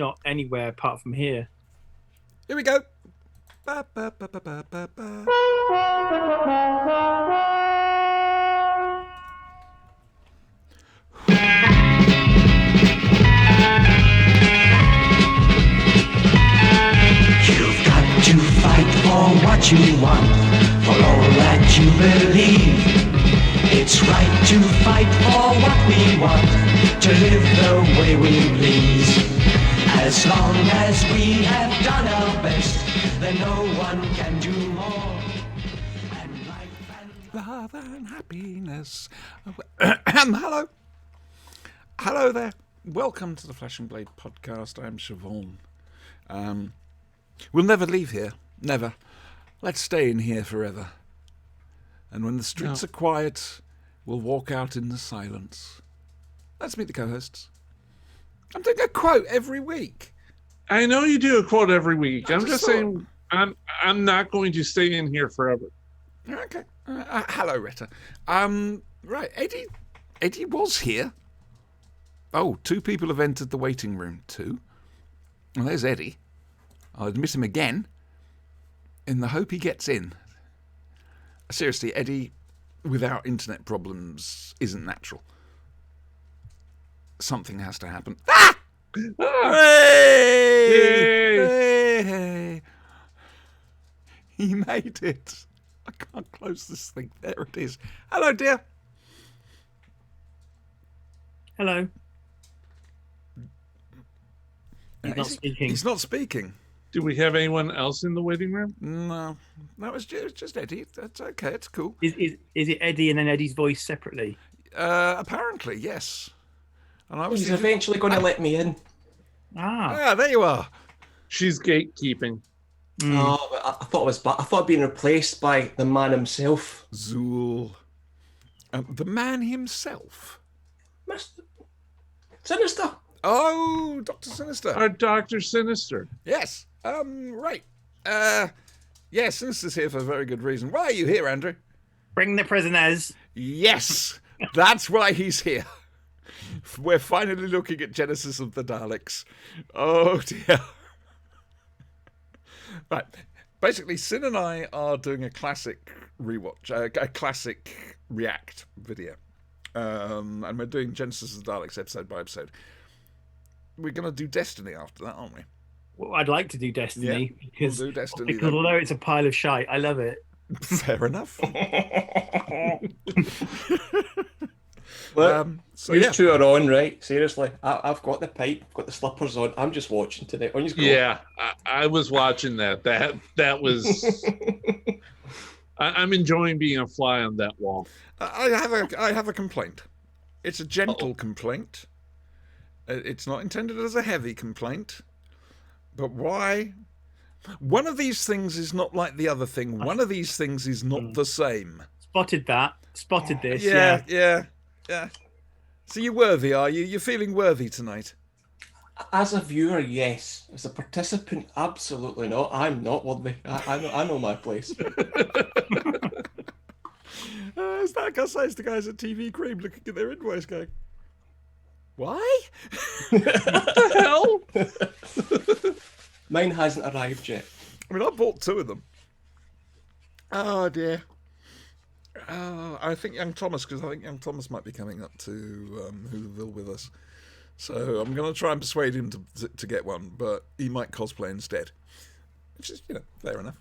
not anywhere apart from here. Here we go. Ba, ba, ba, ba, ba, ba, ba. You've got to fight for what you want, for all that you believe. It's right to fight for what we want, to live the way we please. As long as we have done our best, then no one can do more. And life and Love and happiness. Hello. Hello there. Welcome to the Flesh and Blade podcast. I'm Siobhan. We'll never leave here. Never. Let's stay in here forever. And when the streets are quiet, we'll walk out in the silence. Let's meet the co-hosts. I'm doing a quote every week. I know you do a quote every week. I'm just thought- saying I'm not going to stay in here forever. Okay. Hello, Retta. Right, Eddie was here. Oh, 2 people have entered the waiting room. 2. Well, there's Eddie. I'll admit him again, in the hope he gets in. Seriously, Eddie, without internet problems, isn't natural. Something has to happen. Ah! Hey! Hey! He made it. I can't close this thing. There it is. Hello, dear. Hello. He's not speaking. He's not speaking. Do we have anyone else in the waiting room? No, that was just Eddie. That's okay. It's cool. Is it Eddie and then Eddie's voice separately? Apparently, yes. And I was He's eventually going to let me in. Ah. there you are. She's gatekeeping. Oh, but I thought I thought being replaced by the man himself. Zool. The man himself. Mr. Sinister. Oh, Dr. Sinister. Our Dr. Sinister. Yes. Right. Yes, Sinister's here for a very good reason. Why are you here, Andrew? Bring the prisoners. Yes, that's why he's here. We're finally looking at Genesis of the Daleks. Oh, dear. Right. Basically, Sin and I are doing a classic rewatch, a classic react video. And we're doing Genesis of the Daleks episode by episode. We're going to do Destiny after that, aren't we? Well, I'd like to do Destiny because we'll do Destiny because then. although it's a pile of shite, I love it. Fair enough. Look, So you yeah. two are on, right? Seriously, I've got the pipe, got the slippers on. I'm just watching today. On you go. Yeah, I was watching that. That was. I'm enjoying being a fly on that wall. I have a complaint. It's a gentle complaint. It's not intended as a heavy complaint. But why? One of these things is not like the other thing. One of these things is not the same. Spotted that. Spotted this. Yeah. So you're worthy, are you? You're feeling worthy tonight? As a viewer, yes. As a participant, absolutely not. I'm not worthy. I know my place. It's like I say to the guys at TV Cream looking at their invoice going, why? The hell? Mine hasn't arrived yet. I mean, I bought 2 of them. Oh, dear. I think young Thomas might be coming up to Whoville with us. So I'm going to try and persuade him to get one, but he might cosplay instead. Which is, fair enough.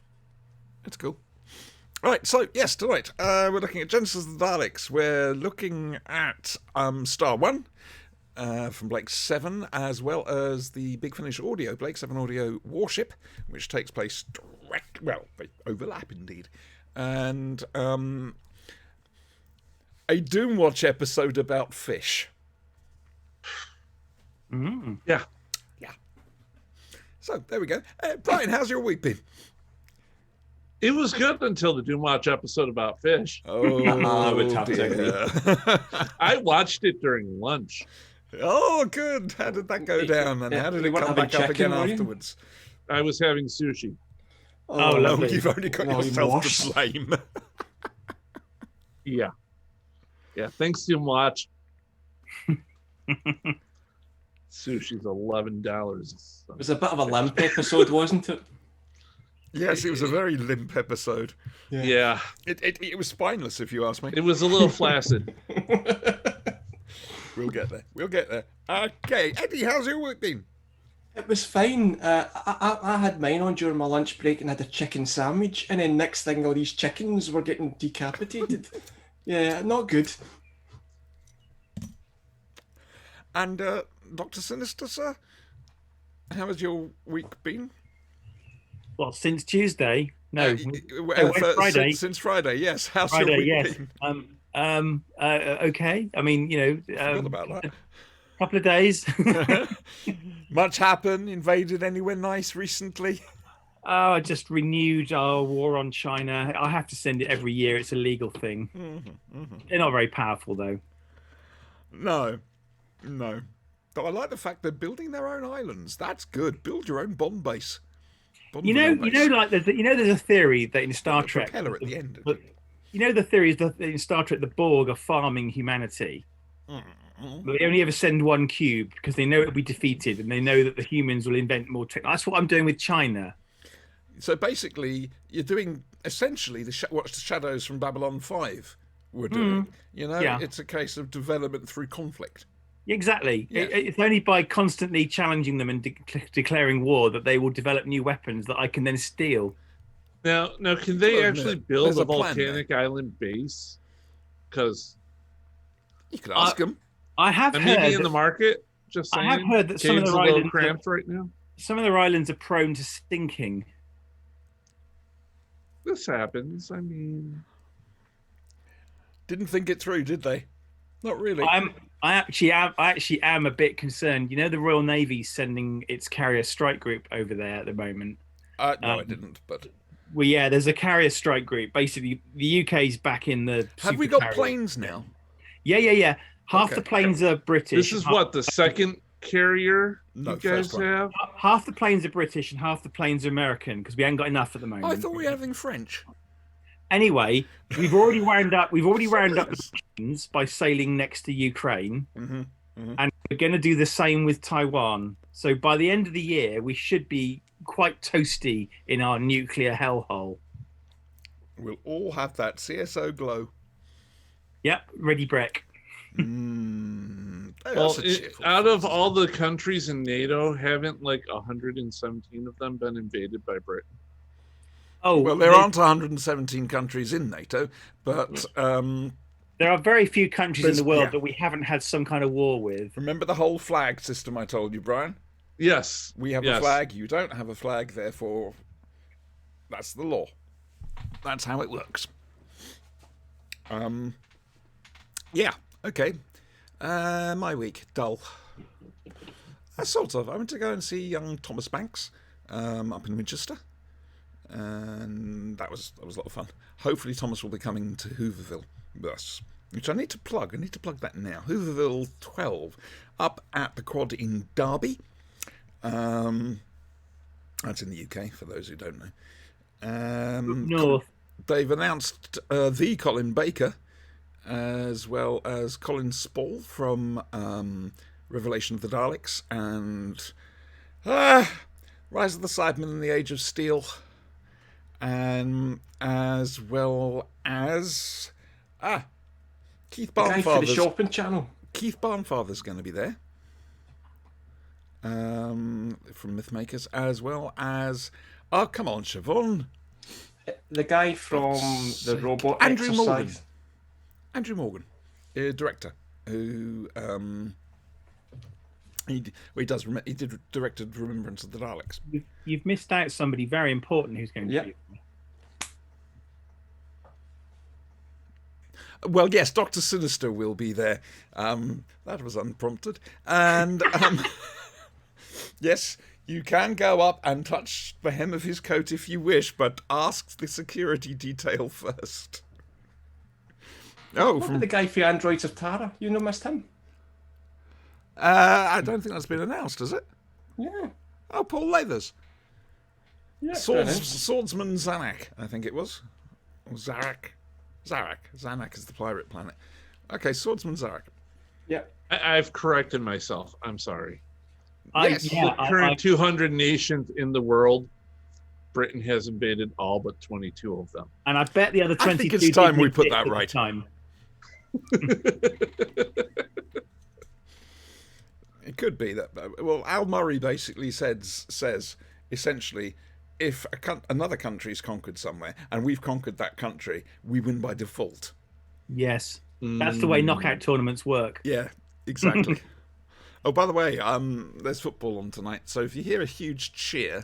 It's cool. Right, so yes, tonight we're looking at Genesis of the Daleks. We're looking at Star 1 from Blake 7, as well as the Big Finish Audio, Blake 7 Audio Warship, which takes place they overlap indeed. And a Doomwatch episode about fish. Yeah. So, there we go. Brian, how's your week been? It was good until the Doomwatch episode about fish. Oh, I would have to dear. I watched it during lunch. Oh, good. How did that go down? And how did You it weren't come having back up again chicken, were you? afterwards? I was having sushi. Oh, lovely. You've only got Oh, yourself worse. to blame. Yeah. Thanks, Doomwatch. Sushi's $11. It was a bit of a limp episode, wasn't it? Yes, it was a very limp episode. Yeah. It was spineless, if you ask me. It was a little flaccid. We'll get there. We'll get there. Okay, Eddie, how's your week been? It was fine. I had mine on during my lunch break and had a chicken sandwich, and then next thing, all these chickens were getting decapitated. Yeah, not good. And Dr. Sinister, sir, how has your week been? Well, since Tuesday. No, Friday. Since Friday, yes. How's your Friday, week yes. been? Okay. I mean, Forgot about that. couple of days. Much happened? Invaded anywhere nice recently? Oh, I just renewed our war on China. I have to send it every year. It's a legal thing. They're not very powerful, though. No. But I like the fact they're building their own islands. That's good. Build your own bomb base. Like there's a theory that in Star Trek, propeller at the end. The theory is that in Star Trek the Borg are farming humanity. But they only ever send one cube because they know it'll be defeated, and they know that the humans will invent more technology. That's what I'm doing with China. So basically, you're doing essentially what the Shadows from Babylon 5 were doing. It's a case of development through conflict. Exactly. Yeah. It's only by constantly challenging them and declaring war that they will develop new weapons that I can then steal. Now, can they actually build There's a a plan volcanic island base? Because you could ask them. I have heard maybe in the market. Just saying. I have heard that some of Cave's their a little islands cramped right now. Some of their islands are prone to sinking. This happens. I mean, didn't think it through, did they? Not really. I actually am a bit concerned. The Royal Navy's sending its carrier strike group over there at the moment. No, I didn't. But well, yeah, there's a carrier strike group. Basically, the UK's back in the. Have we got planes now? Yeah. Half the planes are British. This is what the second carrier No, you guys have. Half the planes are British and half the planes are American because we haven't got enough at the moment. I thought we were having French. Anyway, we've already wound up the Russians by sailing next to Ukraine, and we're going to do the same with Taiwan. So by the end of the year, we should be quite toasty in our nuclear hellhole. We'll all have that CSO glow. Yep, ready, Breck. Well, out of all the countries in NATO, haven't like 117 of them been invaded by Britain? Oh, well, there aren't 117 countries in NATO, but there are very few countries in the world that we haven't had some kind of war with. Remember the whole flag system I told you, Brian? Yes. We have a flag, you don't have a flag, therefore that's the law. That's how it works. Yeah, okay. My week, dull. Sort of. I went to go and see young Thomas Banks up in Winchester. And that was a lot of fun. Hopefully Thomas will be coming to Hooverville with us, which I need to plug. I need to plug that now. Hooverville 12, up at the Quad in Derby. That's in the UK, for those who don't know. North. They've announced the Colin Baker, as well as Colin Spall from Revelation of the Daleks, and Rise of the Cybermen and the Age of Steel. And as well as Keith Barnfather's for the shopping channel. Keith Barnfather's going to be there from Mythmakers, as well as come on, Siobhan, the guy from the robot Andrew exercise. Morgan, director who he directed Remembrance of the Daleks. You've missed out somebody very important who's going to be. Well, yes, Dr. Sinister will be there. That was unprompted. And yes, you can go up and touch the hem of his coat if you wish, but ask the security detail first. What about the guy for Androids of Tara? You missed him? I don't think that's been announced, has it? Yeah. Oh, Paul Lathers. Yeah. Swordsman Zanak, I think it was. Or Zarak. Zanak is the pirate planet. Okay, Swordsman Zarak. Yeah. I've corrected myself. I'm sorry. Yes. The current 200 nations in the world, Britain has invaded all but 22 of them. And I bet the other 22 I think it's time we put that at the right. time. It could be that. Well, Al Murray basically says essentially, if another country's conquered somewhere and we've conquered that country, we win by default. Yes, that's the way knockout tournaments work. Yeah, exactly. Oh, by the way, there's football on tonight, so if you hear a huge cheer,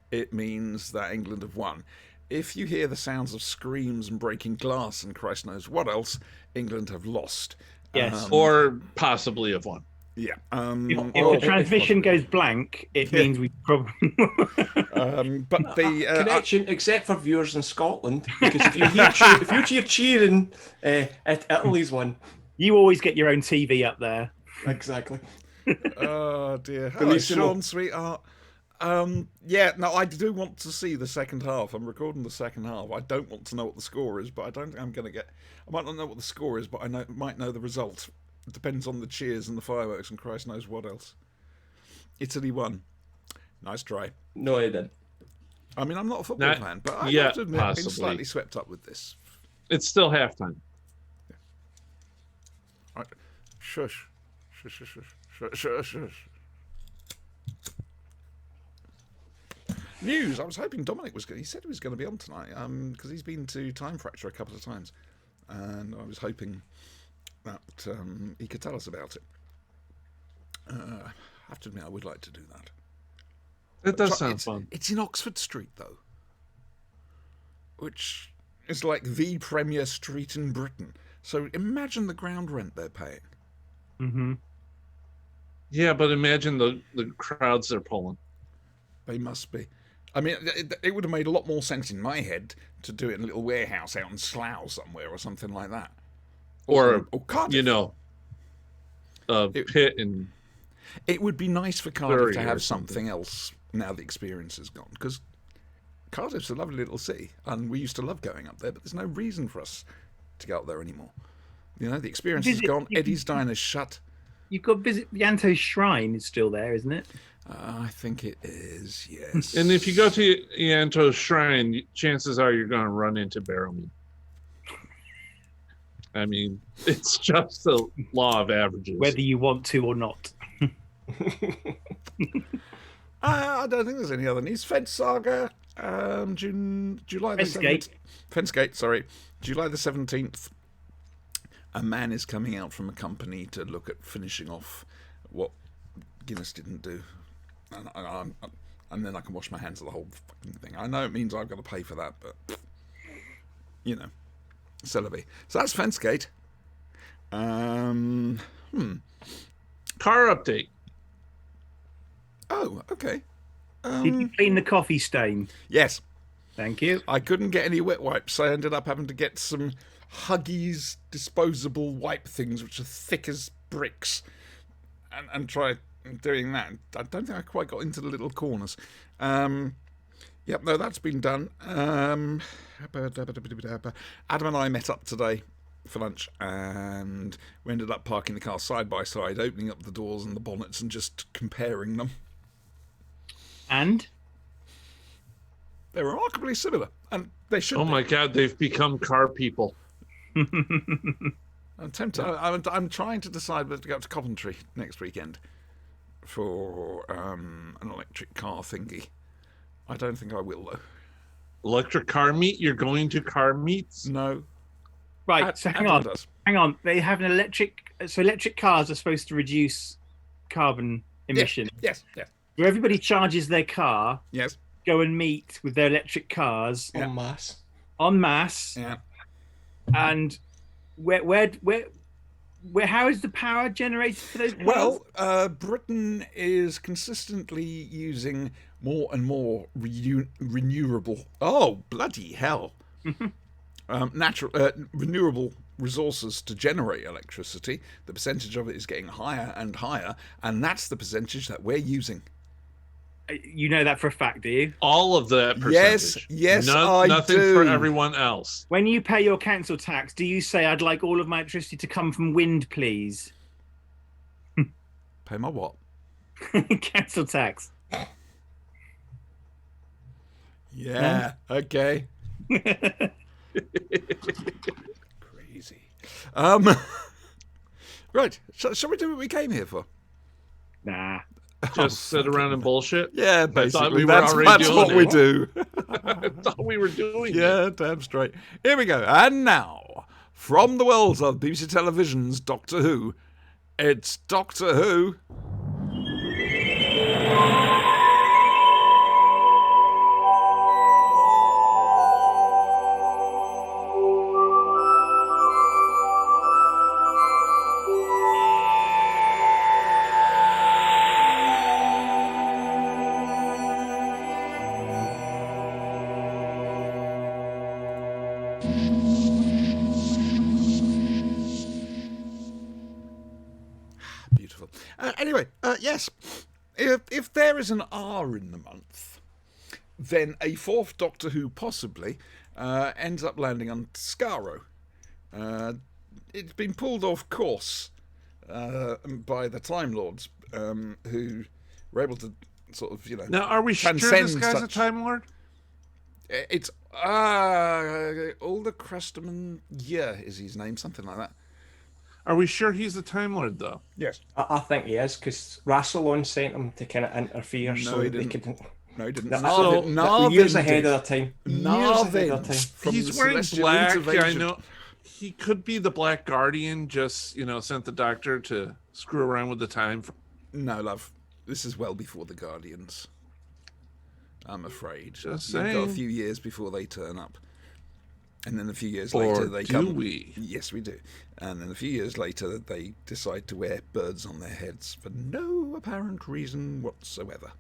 it means that England have won. If you hear the sounds of screams and breaking glass and Christ knows what else, England have lost. Yes. Or possibly have won. Yeah. If the transmission goes blank, it means we probably. But the connection, except for viewers in Scotland, because if you hear cheering at Italy's one, you always get your own TV up there. Exactly. Oh dear. Hello, Sean, sweetheart. Yeah, no, I do want to see the second half. I'm recording the second half. I don't want to know what the score is, but I don't think I'm going to get. I might not know what the score is, but I might know the result. It depends on the cheers and the fireworks and Christ knows what else. Italy won. Nice try. No, I didn't. I mean, I'm not a football fan, but I have to admit, I've been slightly swept up with this. It's still halftime. Yeah. Right. Shush. Shush, shush, shush, shush, shush. News. I was hoping Dominic was going. He said he was going to be on tonight because he's been to Time Fracture a couple of times, and I was hoping that he could tell us about it. I have to admit, I would like to do that. It does sound fun. It's in Oxford Street, though, which is like the premier street in Britain. So imagine the ground rent they're paying. Mm-hmm. Yeah, but imagine the crowds they're pulling. They must be. I mean, it would have made a lot more sense in my head to do it in a little warehouse out in Slough somewhere or something like that. Or Cardiff. You know, Pitt and... It would be nice for Cardiff to have something. something else now the experience is gone, because Cardiff's a lovely little city, and we used to love going up there, but there's no reason for us to go up there anymore. You know, the experience is gone. Eddie's Diner's shut. You've got to visit Yanto's shrine. It's still there, isn't it? I think it is, yes. And if you go to Yanto's shrine, chances are you're going to run into Barrowman. I mean, it's just the law of averages. Whether you want to or not. I don't think there's any other news. Fed Saga, July the 17th. Fencegate, sorry. July the 17th. A man is coming out from a company to look at finishing off what Guinness didn't do. And then I can wash my hands of the whole fucking thing. I know it means I've got to pay for that, but, you know, c'est la vie. So that's Fencegate. Car update. Oh, okay. Did you clean the coffee stain? Yes. Thank you. I couldn't get any wet wipes, so I ended up having to get some Huggies disposable wipe things, which are thick as bricks, and try doing that. I don't think I quite got into the little corners. Yep, no, that's been done. Adam and I met up today for lunch, and we ended up parking the car side by side, opening up the doors and the bonnets and just comparing them. And? They're remarkably similar, and they should Oh be. my God, they've become car people. I'm tempted. I'm trying to decide whether to go up to Coventry next weekend for an electric car thingy. I don't think I will, though. Electric car meet? You're going to car meets? No. Right, so hang on. They have an electric... So electric cars are supposed to reduce carbon emission. Yes. Where everybody charges their car, Yes. go and meet with their electric cars En masse. en masse, Yeah. and how is the power generated for those cars? Well, Britain is consistently using more and more renewable. Oh, bloody hell! Renewable resources to generate electricity. The percentage of it is getting higher and higher, and that's the percentage that we're using. You know that for a fact, do you? All of that percentage. Yes, I nothing do. for everyone else. When you pay your council tax, do you say, I'd like all of my electricity to come from wind, please? Pay my what? Council tax. Yeah. Okay. Crazy. Right. Shall we do what we came here for? Nah. Just sit around and bullshit. Yeah, I thought basically. we were That's already doing what it. we do. I thought we were doing it. Yeah, damn straight. Here we go. And now, from the worlds of BBC Television's Doctor Who, it's Doctor Who. Beautiful. Anyway, yes. If there is an R in the month, then a fourth Doctor Who possibly ends up landing on Skaro. It's been pulled off course by the Time Lords, who were able to sort of, Now, are we sure this transcend guy's a such- Time Lord? It's Alder Cresterman, yeah, is his name, something like that. Are we sure he's a Time Lord, though? Yes. I think he is, because Rassilon sent him to kind of interfere, No, so he they didn't. could. No, he didn't. They're years ahead of their time. Years ahead of their time. From He's the wearing Celestial black. Yeah, I Intervention- know. He could be the Black Guardian, just, sent the Doctor to screw around with the time. No, love. This is well before the Guardians. I'm afraid. Just We've got a saying. few years before they turn up. And then a few years Or later they do come. we? Yes, we do. And then a few years later they decide to wear birds on their heads for no apparent reason whatsoever.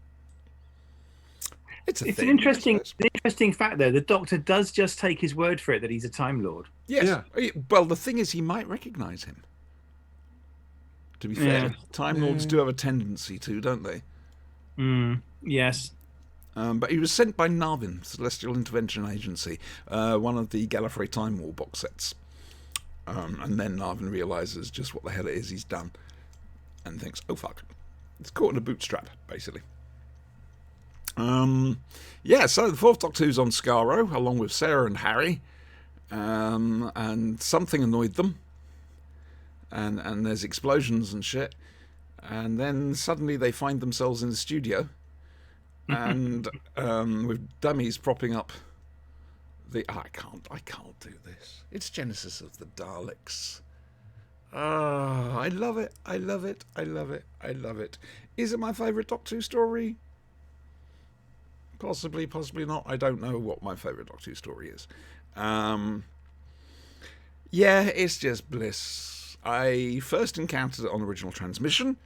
It's It's thing, an interesting, I suppose. an interesting fact, though. The Doctor does just take his word for it that he's a Time Lord. Yes. Yeah. Well, the thing is, he might recognise him. To be fair, Yeah. Time Lords do have a tendency to, don't they? Yes. But he was sent by Narvin, Celestial Intervention Agency, one of the Gallifrey Time War box sets. And then Narvin realises just what the hell it is he's done and thinks, oh fuck. It's caught in a bootstrap, basically. Yeah, so the fourth Doctor Who's on Skaro, along with Sarah and Harry. And something annoyed them. And there's explosions and shit. And then suddenly they find themselves in the studio. And with dummies propping up I can't do this. It's Genesis of the Daleks. I love it. I love it. I love it. I love it. Is it my favourite Doctor Who story? Possibly, possibly not. I don't know what my favourite Doctor Who story is. Yeah, it's just bliss. I first encountered it on original transmission.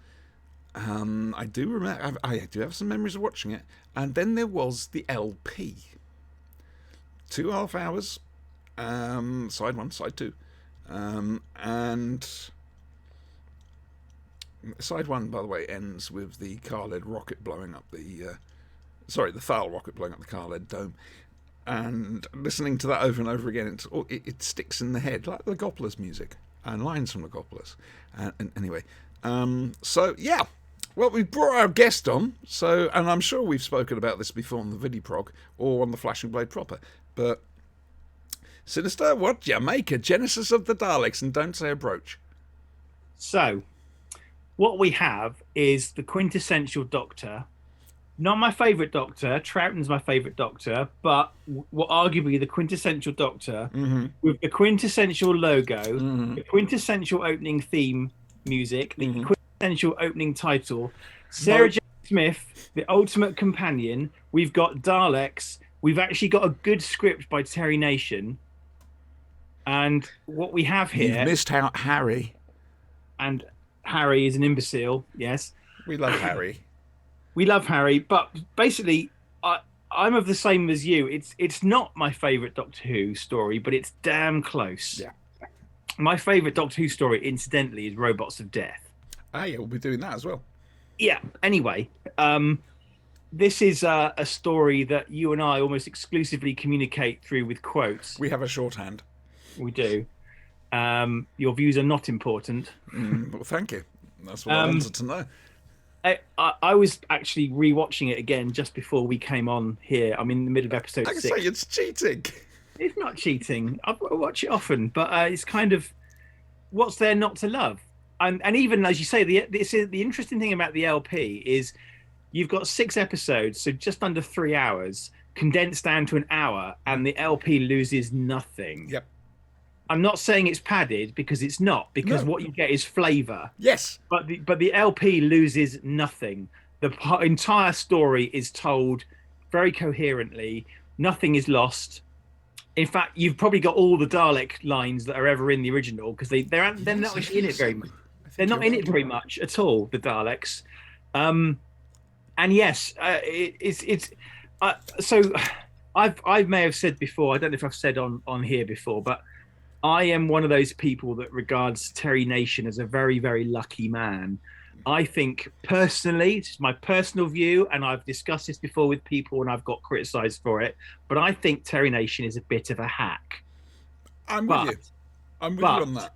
I do remember. I do have some memories of watching it, and then there was the LP. 2.5 hours, side 1, side 2, and side 1, by the way, ends with the Khaled rocket blowing up the Thal rocket blowing up the Khaled dome. And listening to that over and over again, it sticks in the head, like the Gopler's music and lines from the Gopler's. And anyway, so yeah, well, we've brought our guest on, and I'm sure we've spoken about this before on the Vidiprog or on the Flashing Blade proper, but Sinister, what do you make of Genesis of the Daleks? And don't say a brooch. So, what we have is the quintessential Doctor. Not my favourite Doctor. Troughton's my favourite Doctor, but what arguably the quintessential Doctor with the quintessential logo, the quintessential opening theme music, the quintessential opening title, Sarah Jane Smith, the ultimate companion. We've got Daleks. We've actually got a good script by Terry Nation. And what we have here... You've missed out Harry. And Harry is an imbecile, yes. We love Harry. We love Harry, but basically, I'm of the same as you. It's not my favourite Doctor Who story, but it's damn close. Yeah. My favourite Doctor Who story, incidentally, is Robots of Death. Ah, yeah, we'll be doing that as well. Yeah. Anyway, this is a story that you and I almost exclusively communicate through with quotes. We have a shorthand. We do. Your views are not important. Well, thank you. That's what I wanted to know. I was actually rewatching it again just before we came on here. I'm in the middle of episode I can 6. say it's cheating. It's not cheating. I watch it often, but it's kind of what's there not to love? And even as you say, the interesting thing about the LP is you've got 6 episodes, so just under 3 hours, condensed down to an hour, and the LP loses nothing. Yep. I'm not saying it's padded because it's not, because No. what you get is flavor. Yes. But the LP loses nothing. The entire story is told very coherently. Nothing is lost. In fact, you've probably got all the Dalek lines that are ever in the original because they're not actually in it very much. They're not in it very much at all. The Daleks, and yes, so I may have said before. I don't know if I've said on here before, but I am one of those people that regards Terry Nation as a very, very lucky man. I think personally, it's my personal view, and I've discussed this before with people and I've got criticized for it, but I think Terry Nation is a bit of a hack. I'm with you. I'm with you on that.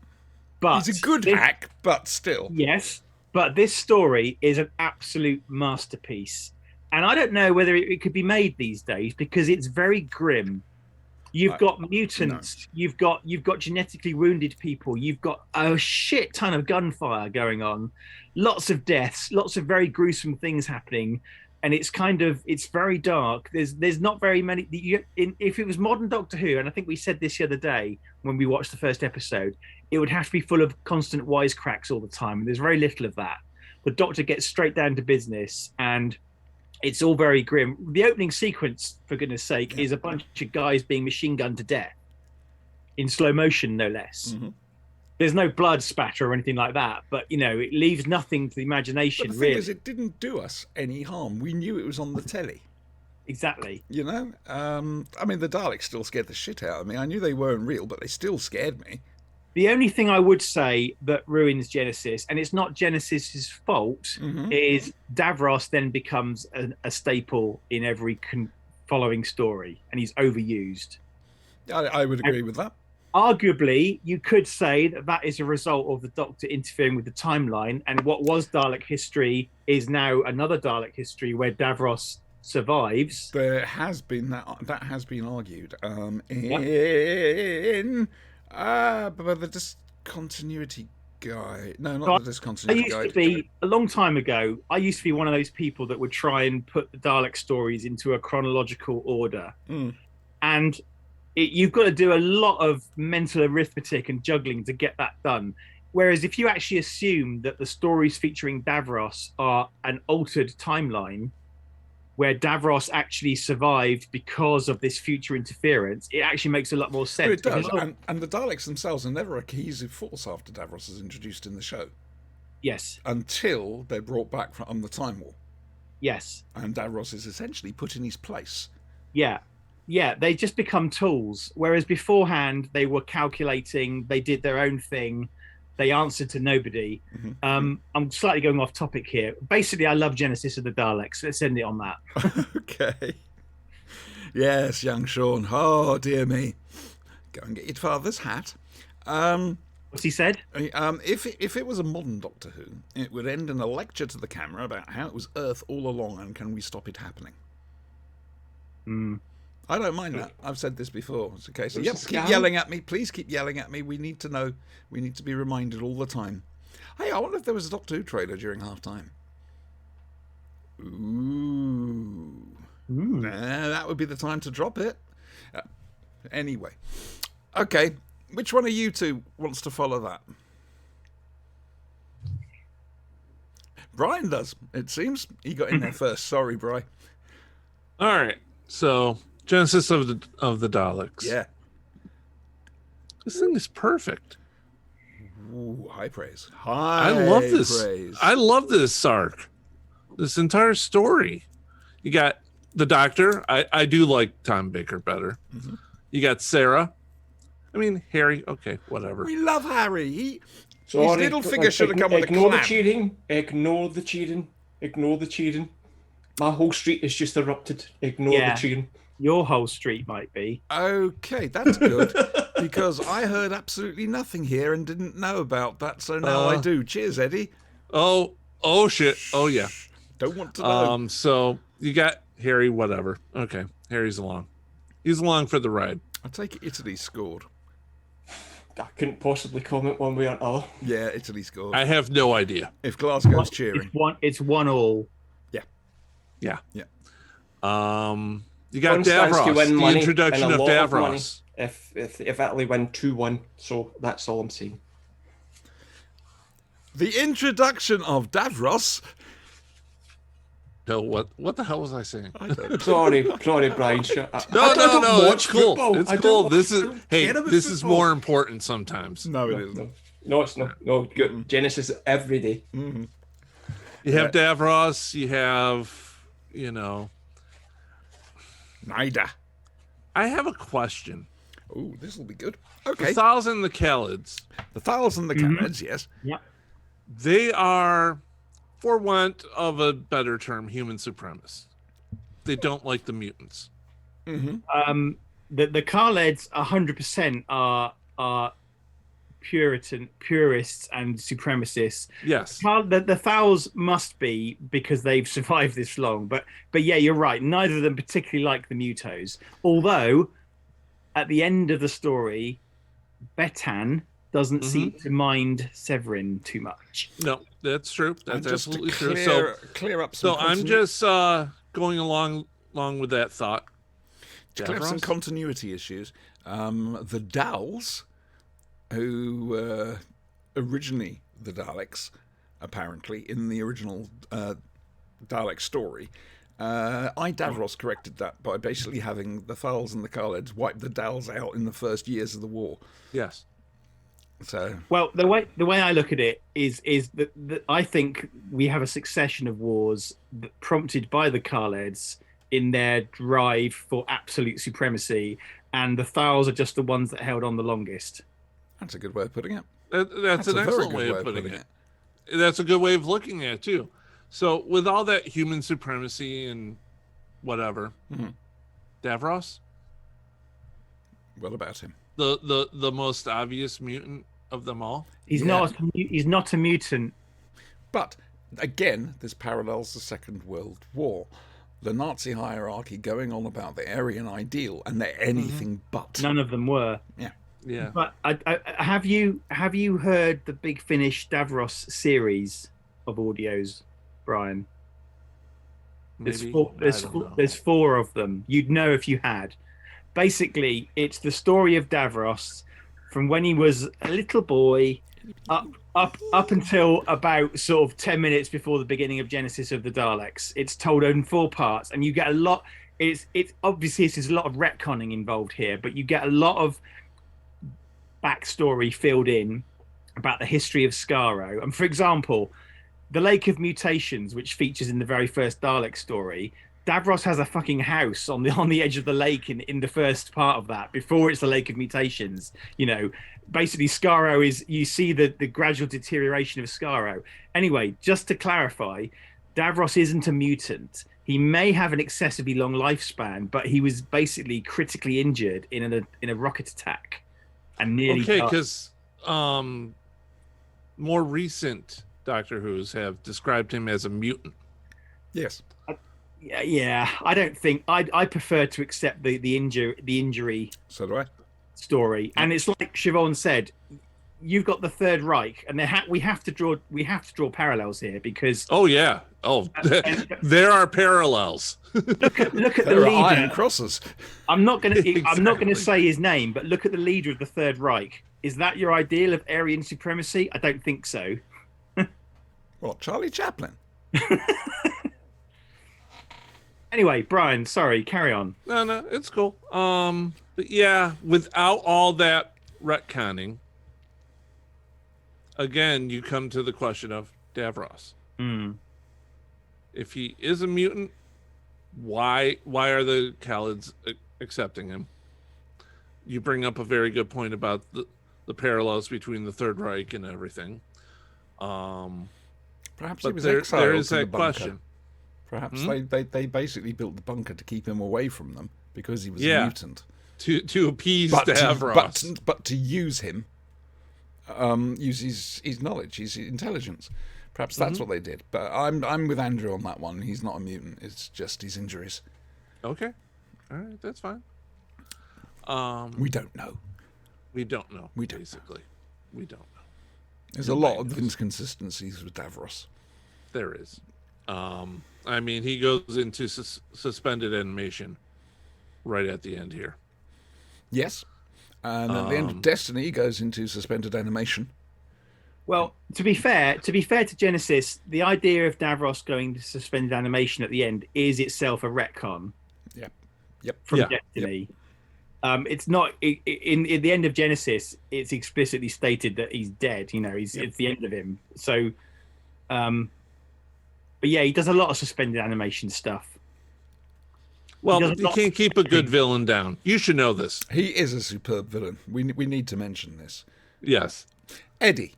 But he's a good hack, but still. Yes, but this story is an absolute masterpiece. And I don't know whether it could be made these days because it's very grim. You've got mutants. No. You've got genetically wounded people. You've got a shit ton of gunfire going on, lots of deaths, lots of very gruesome things happening, and it's very dark. There's not very many. If it was modern Doctor Who, and I think we said this the other day when we watched the first episode, it would have to be full of constant wisecracks all the time, and there's very little of that. The Doctor gets straight down to business, and it's all very grim. The opening sequence, for goodness sake, is a bunch of guys being machine gunned to death in slow motion, no less. Mm-hmm. There's no blood spatter or anything like that, but it leaves nothing to the imagination. But the thing is, it didn't do us any harm. We knew it was on the telly. Exactly. I mean, the Daleks still scared the shit out of me. I knew they weren't real, but they still scared me. The only thing I would say that ruins Genesis, and it's not Genesis's fault, is Davros then becomes a staple in every following story, and he's overused. I would agree with that. Arguably, you could say that is a result of the Doctor interfering with the timeline, and what was Dalek history is now another Dalek history where Davros survives. There has been that has been argued but the discontinuity guy. No, not the discontinuity guy. A long time ago, I used to be one of those people that would try and put the Dalek stories into a chronological order. And you've got to do a lot of mental arithmetic and juggling to get that done. Whereas if you actually assume that the stories featuring Davros are an altered timeline, where Davros actually survived because of this future interference, it actually makes a lot more sense. Well, it does, and the Daleks themselves are never a cohesive force after Davros is introduced in the show. Yes. Until they're brought back from the Time War. Yes. And Davros is essentially put in his place. Yeah. Yeah, they just become tools, whereas beforehand they were calculating, they did their own thing, they answered to nobody. I'm slightly going off topic here. Basically, I love Genesis of the Daleks. Let's end it on that. Okay. Yes, young Sean. Oh, dear me. Go and get your father's hat. What's he said? If it was a modern Doctor Who, it would end in a lecture to the camera about how it was Earth all along and can we stop it happening. I don't mind that. I've said this before. It's okay. So, keep yelling at me. Please keep yelling at me. We need to know. We need to be reminded all the time. Hey, I wonder if there was a Doctor Who trailer during half-time. Ooh. That would be the time to drop it. Anyway. Okay. Which one of you two wants to follow that? Brian does, it seems. He got in there first. Sorry, Brian. All right. So... Genesis of the Daleks. Yeah. This thing is perfect. Ooh, high praise. I love this. Praise. I love this arc. This entire story. You got the Doctor. I do like Tom Baker better. You got Sarah. I mean, Harry. Okay, whatever. We love Harry. His little figure should have come with a Ignore clamp. the cheating. Ignore the cheating. Ignore the cheating. My whole street is just erupted. Ignore the cheating. Your whole street might be. Okay, that's good. Because I heard absolutely nothing here and didn't know about that, so now I do. Cheers, Eddie. Oh, Oh shit. Oh yeah. Don't want to know. So you got Harry, whatever. Okay. Harry's along. He's along for the ride. I take it Italy scored. I couldn't possibly comment one way or another. Yeah, Italy scored. I have no idea. If Glasgow's cheering. It's 1-1. Yeah. Yeah. You got Konstanski Davros. win The money introduction and a of lot of money Davros. if Italy win 2-1. So that's all I'm saying. The introduction of Davros. No, what the hell was I saying? I don't Sorry, Brian. No, I don't watch it's cool. football. It's I don't cool. watch- This I is don't hey, care about this is football. more important sometimes. No, it isn't. No, it's not. No, good. Genesis every day. You have Davros, you have, Neither. I have a question. Oh, this will be good. The Okay. Thals and the Khalids, The Thals and the Canids, yes. Yeah. they are, for want of a better term, human supremacists. They don't like the mutants. The Khaleds 100% are purists and supremacists. Yes. The Thals must be, because they've survived this long. But yeah, you're right. Neither of them particularly like the Mutos. Although, at the end of the story, Betan doesn't seem to mind Severin too much. No, that's true. That's And just absolutely to true. clear up some So I'm just going along with that thought. to clear up some Davros? continuity issues. The Dals, who originally the Daleks, apparently in the original Dalek story, Davros corrected that by basically having the Thals and the Khaleds wipe the Dals out in the first years of the war. Yes. So Well, the way I look at it is that I think we have a succession of wars prompted by the Khaleds in their drive for absolute supremacy, and the Thals are just the ones that held on the longest. that's a good way of putting it. That's an a very excellent good way of putting it. That's a good way of looking at it too. So with all that human supremacy and whatever, Davros, Well about him. the most obvious mutant of them all. He's not a mutant. But again, this parallels the Second World War. The Nazi hierarchy going on about the Aryan ideal, and they're anything but. None of them were. Yeah. Yeah. But have you heard the Big Finish Davros series of audios, Brian? There's Maybe. four, I don't know. there's 4 of them. You'd know if you had. Basically, it's the story of Davros from when he was a little boy up until about sort of 10 minutes before the beginning of Genesis of the Daleks. It's told in 4 parts, and you get a lot. It's obviously there's a lot of retconning involved here, but you get a lot of backstory filled in about the history of Skaro. And for example, the Lake of Mutations, which features in the very first Dalek story, Davros has a fucking house on the edge of the lake in the first part of that, before it's the Lake of Mutations. Basically Skaro is, you see the gradual deterioration of Skaro. Anyway, just to clarify, Davros isn't a mutant. He may have an excessively long lifespan, but he was basically critically injured in a rocket attack and nearly Okay, died. because more recent Doctor Who's have described him as a mutant. Yes. Yeah, I don't think I prefer to accept the injury So do I. story. And it's like Siobhan said, you've got the Third Reich, and we have to draw parallels here, because Oh yeah. Oh, there are parallels. look at the There are iron leader. crosses. I'm not gonna Exactly. say his name, but look at the leader of the Third Reich. Is that your ideal of Aryan supremacy? I don't think so. What, Charlie Chaplin? Anyway, Brian, sorry, carry on. No, it's cool. But yeah, without all that retconning, again, you come to the question of Davros. If he is a mutant, why are the Khalids accepting him? You bring up a very good point about the parallels between the Third Reich and everything. Perhaps he But was there exiled is to the that bunker. question. Perhaps they basically built the bunker to keep him away from them because he was a Yeah. mutant. To appease But Davros. to use him, use his knowledge, his intelligence. Perhaps that's what they did. But I'm with Andrew on that one. He's not a mutant. It's just his injuries. Okay. All right, that's fine. We don't know. We don't know. We don't basically. We don't know. There's a lot of inconsistencies with Davros. There is. I mean, he goes into suspended animation right at the end here. Yes. And at the end of Destiny, he goes into suspended animation. Well, to be fair to Genesis, the idea of Davros going to suspended animation at the end is itself a retcon. Yep. From Yeah. Destiny. It's not in the end of Genesis. It's explicitly stated that he's dead. You know, it's the end of him. So, but yeah, he does a lot of suspended animation stuff. Well, you can't keep a good villain down. You should know this. He is a superb villain. We need to mention this. Yes. Eddie.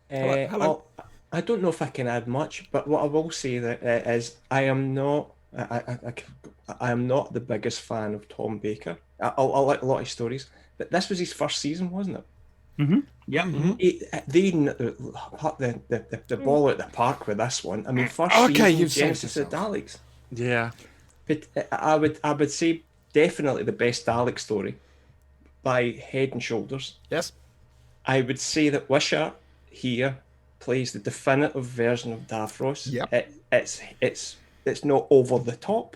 Hello. I don't know if I can add much, but what I will say that is I am not the biggest fan of Tom Baker. I like a lot of stories, but this was his first season, wasn't it? Mm-hmm. Yeah. Mm-hmm. They hit the ball at the park with this one. I mean, first season Genesis of Daleks. Yeah. But I would say definitely the best Dalek story by head and shoulders. Yes. I would say that Wishart here plays the definitive version of Davros. Yep. It's not over the top.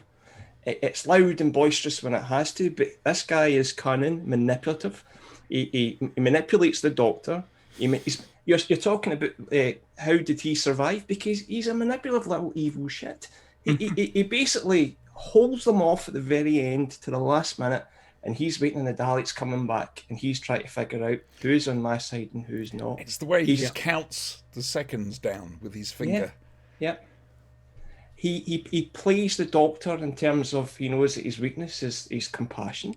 It's loud and boisterous when it has to, but this guy is cunning, manipulative. He manipulates the Doctor. You're talking about how did he survive? Because he's a manipulative little evil shit. He basically holds them off at the very end to the last minute, and he's waiting on the Daleks coming back, and he's trying to figure out who's on my side and who's not. It's the way he just counts the seconds down with his finger. Yeah. He plays the Doctor in terms of, he knows that his weakness is his compassion,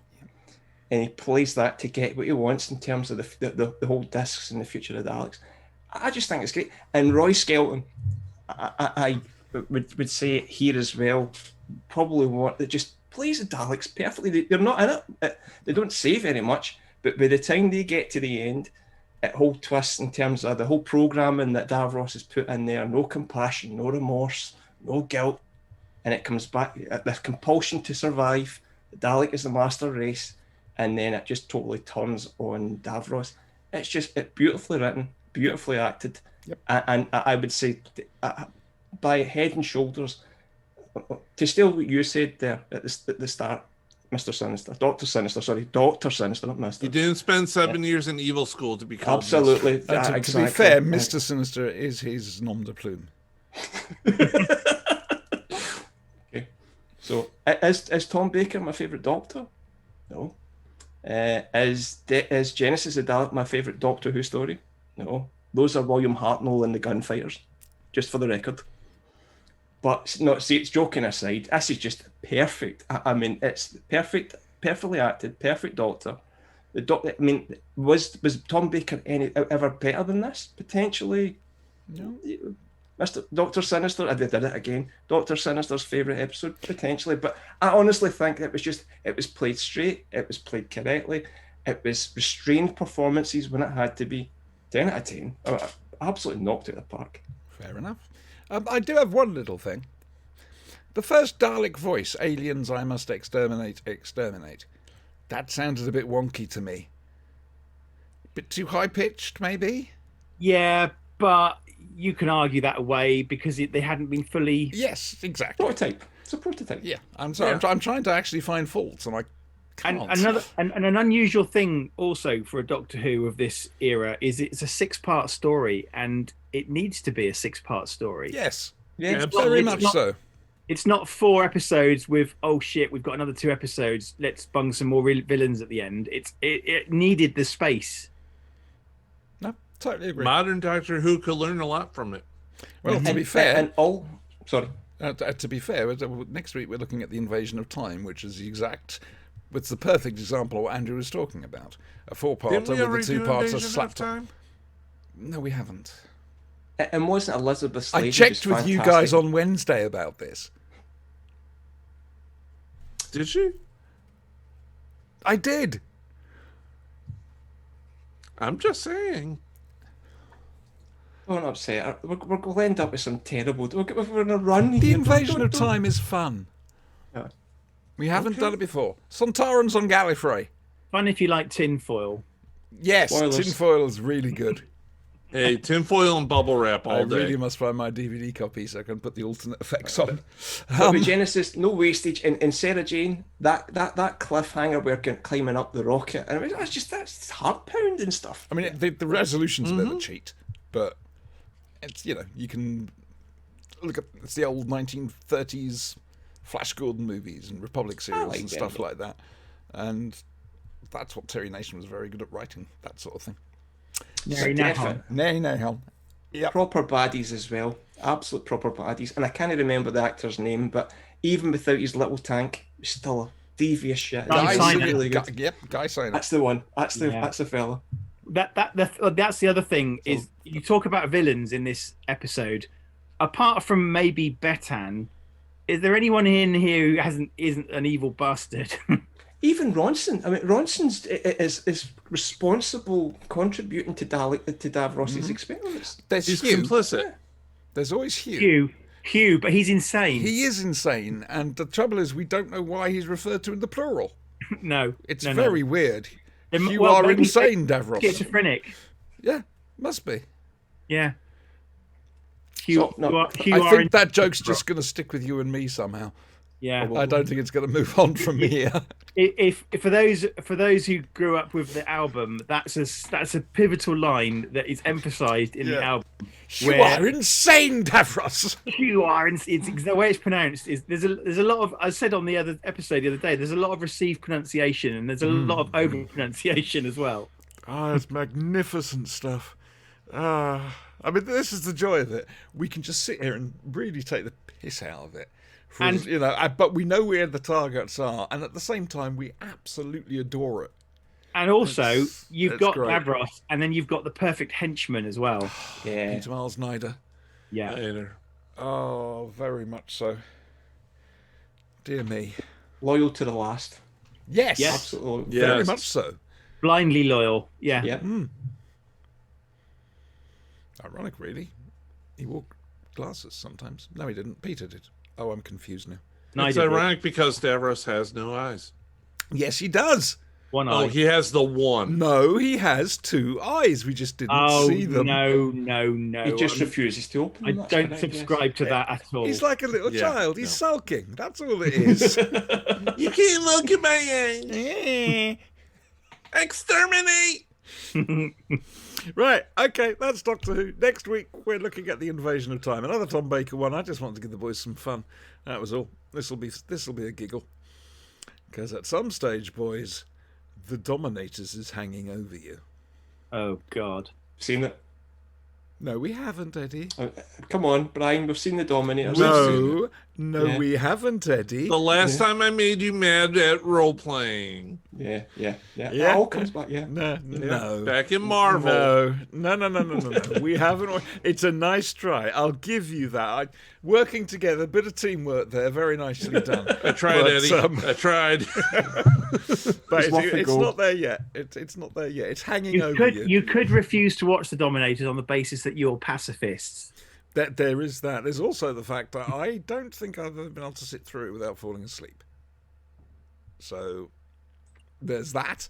and he plays that to get what he wants in terms of the whole discs and the future of the Daleks. I just think it's great. And Roy Skelton, I would say here as well, probably one that just plays the Daleks perfectly. They're not in it. They don't say very much, but by the time they get to the end, it whole twists in terms of the whole programming that Davros has put in there. No compassion, no remorse, no guilt. And it comes back, this compulsion to survive. The Dalek is the master race. And then it just totally turns on Davros. It's beautifully written, beautifully acted. Yep. And I would say by head and shoulders, to steal what you said there at the start, Dr. Sinister, not Mr. You didn't spend 7 years in evil school to become Absolutely. To be fair, Mr. Sinister is his nom de plume. Okay. So, is Tom Baker my favourite Doctor? No. Is Genesis of Dalek my favourite Doctor Who story? No. Those are William Hartnell and the Gunfighters, just for the record. But it's joking aside, this is just perfect. I mean, it's perfect, perfectly acted, perfect Doctor. Was Tom Baker ever better than this? Potentially. No. Dr. Sinister, I did it again. Dr. Sinister's favourite episode, potentially. But I honestly think it was played straight, it was played correctly, it was restrained performances when it had to be. 10 out of 10. I absolutely knocked it out of the park. Fair enough. I do have one little thing. The first Dalek voice, aliens I must exterminate. That sounded a bit wonky to me. Bit too high-pitched, maybe? Yeah, but you can argue that away because they hadn't been fully... Yes, exactly. Prototype. It's a prototype. Yeah, I'm sorry. Yeah. I'm trying to actually find faults, and I can't. And an unusual thing also for a Doctor Who of this era is it's a 6-part story, and it needs to be a 6-part story. Yes. Yeah, very much so. It's not 4 episodes with, oh shit, we've got another 2 episodes, let's bung some more villains at the end. It needed the space. No, totally agree. Modern Doctor Who could learn a lot from it. Well, to be fair... Sorry. To be fair, next week we're looking at the Invasion of Time, which is it's the perfect example of what Andrew was talking about. A 4-parter with the 2 parts are slapped on. No, we haven't. And wasn't Elizabeth Sladen I checked with fantastic? You guys on Wednesday about this. Did she? I did. I'm just saying. Don't upset her. We'll end up with some terrible. We're in a run The here. invasion of Don't- time is fun. Yeah. We haven't done it before. Sontarans on Gallifrey. Fun if you like tinfoil. Yes, Spoilers. tinfoil is really good. Hey, tinfoil and bubble wrap all I day. really must find my DVD copy so I can put the alternate effects on. But with Genesis, no wastage. And Sarah Jane, that cliffhanger where you're climbing up the rocket, and that's heart pounding stuff. I mean, the resolution's a bit of a cheat, but it's, you know, you can look at, it's the old 1930s Flash Gordon movies and Republic serials like and them. stuff like that, and that's what Terry Nation was very good at writing, that sort of thing. Very definite. now. Yeah. Proper baddies as well. Absolute proper baddies. And I can't remember the actor's name, but even without his little tank, he's still a devious shit. Guy He's Seiner. really good. Guy Seiner. That's the one. That's the Yeah. fella. That's the other thing is you talk about villains in this episode. Apart from maybe Betan, is there anyone in here who isn't an evil bastard? Even Ronson. I mean, Ronson's is responsible, contributing to Davros's experiments. There's He's Hugh. complicit. There's always Hugh. Hugh, but he's insane. He is insane, and the trouble is we don't know why he's referred to in the plural. No, It's no. very weird. Then- You well, are maybe insane, Davros. Schizophrenic. Yeah, must be. Yeah. Hugh, So, no, Hugh I are think that joke's just going to stick with you and me somehow. yeah. I don't think it's going to move on from here. If for those who grew up with the album, that's a pivotal line that is emphasised in the album. You Where- are insane, Davros. You are. It's the way it's pronounced. Is there's a lot of, I said on the other episode the other day. There's a lot of received pronunciation and there's a lot of over pronunciation as well. Ah, it's magnificent stuff. I mean, this is the joy of it. We can just sit here and really take the piss out of it. And- You know, but we know where the targets are, and at the same time, we absolutely adore it. And also, you've it's got great. Davros, and then you've got the perfect henchman as well. Yeah. Peter Miles Snyder. Yeah. Later. Oh, very much so. Dear me. Loyal to the last. Yes. Yes. Absolutely. Very Yes. much so. Blindly loyal. Yeah. Yeah. Ironic, really. He wore glasses sometimes. No, he didn't. Peter did. Oh, I'm confused now. It's Neither did. ironic because Davros has no eyes. Yes, he does. One Oh, eye. he has the one. No, he has two eyes. We just didn't Oh see them. no! He just I'm- refuses to open I them, that's don't correct, subscribe to that at all. He's like a little Yeah, child. He's no. sulking. That's all it is. You can't look at my eyes. Exterminate! Right, okay, that's Doctor Who. Next week, we're looking at the Invasion of Time. Another Tom Baker one. I just wanted to give the boys some fun. That was all. This'll be a giggle. Because at some stage, boys, the Dominators is hanging over you. Oh God. Seen it. No, we haven't, Eddie. Come on, Brian. We've seen the Dominators. No, Yeah. we haven't, Eddie. The last time I made you mad at role playing. Yeah. Yeah. It all comes back. Yeah. No. Back in Marvel. No. We haven't. It's a nice try. I'll give you that. Working together, bit of teamwork there. Very nicely done. I tried, But, Eddie. I tried. But worth a it's go. not there yet. It's not there yet. It's hanging over you. You could refuse to watch the Dominators on the basis that you're pacifists. There is that. There's also the fact that I don't think I've ever been able to sit through it without falling asleep. So there's that.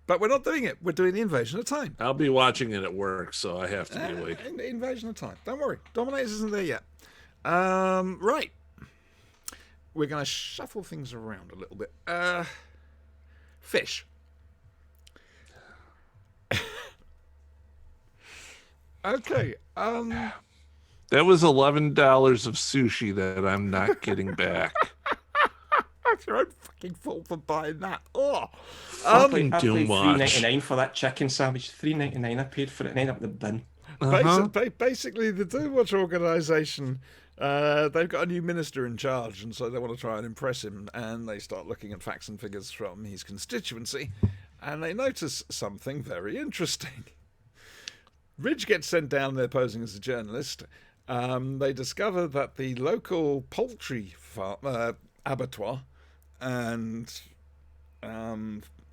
But we're not doing it. We're doing the Invasion of Time. I'll be watching it at work, so I have to be awake. Invasion of Time. Don't worry. Dominators isn't there yet. Right. We're going to shuffle things around a little bit. Fish. Okay. That was $11 of sushi that I'm not getting back. That's your own fucking fault for buying that. Oh. I paid too much. $3.99 for that chicken sandwich. $3.99 I paid for it and ended up in the bin. Basically, the Do Watch organisation, they've got a new minister in charge, and so they want to try and impress him, and they start looking at facts and figures from his constituency, and they notice something very interesting. Ridge gets sent down there posing as a journalist. They discover that the local poultry farm, abattoir, and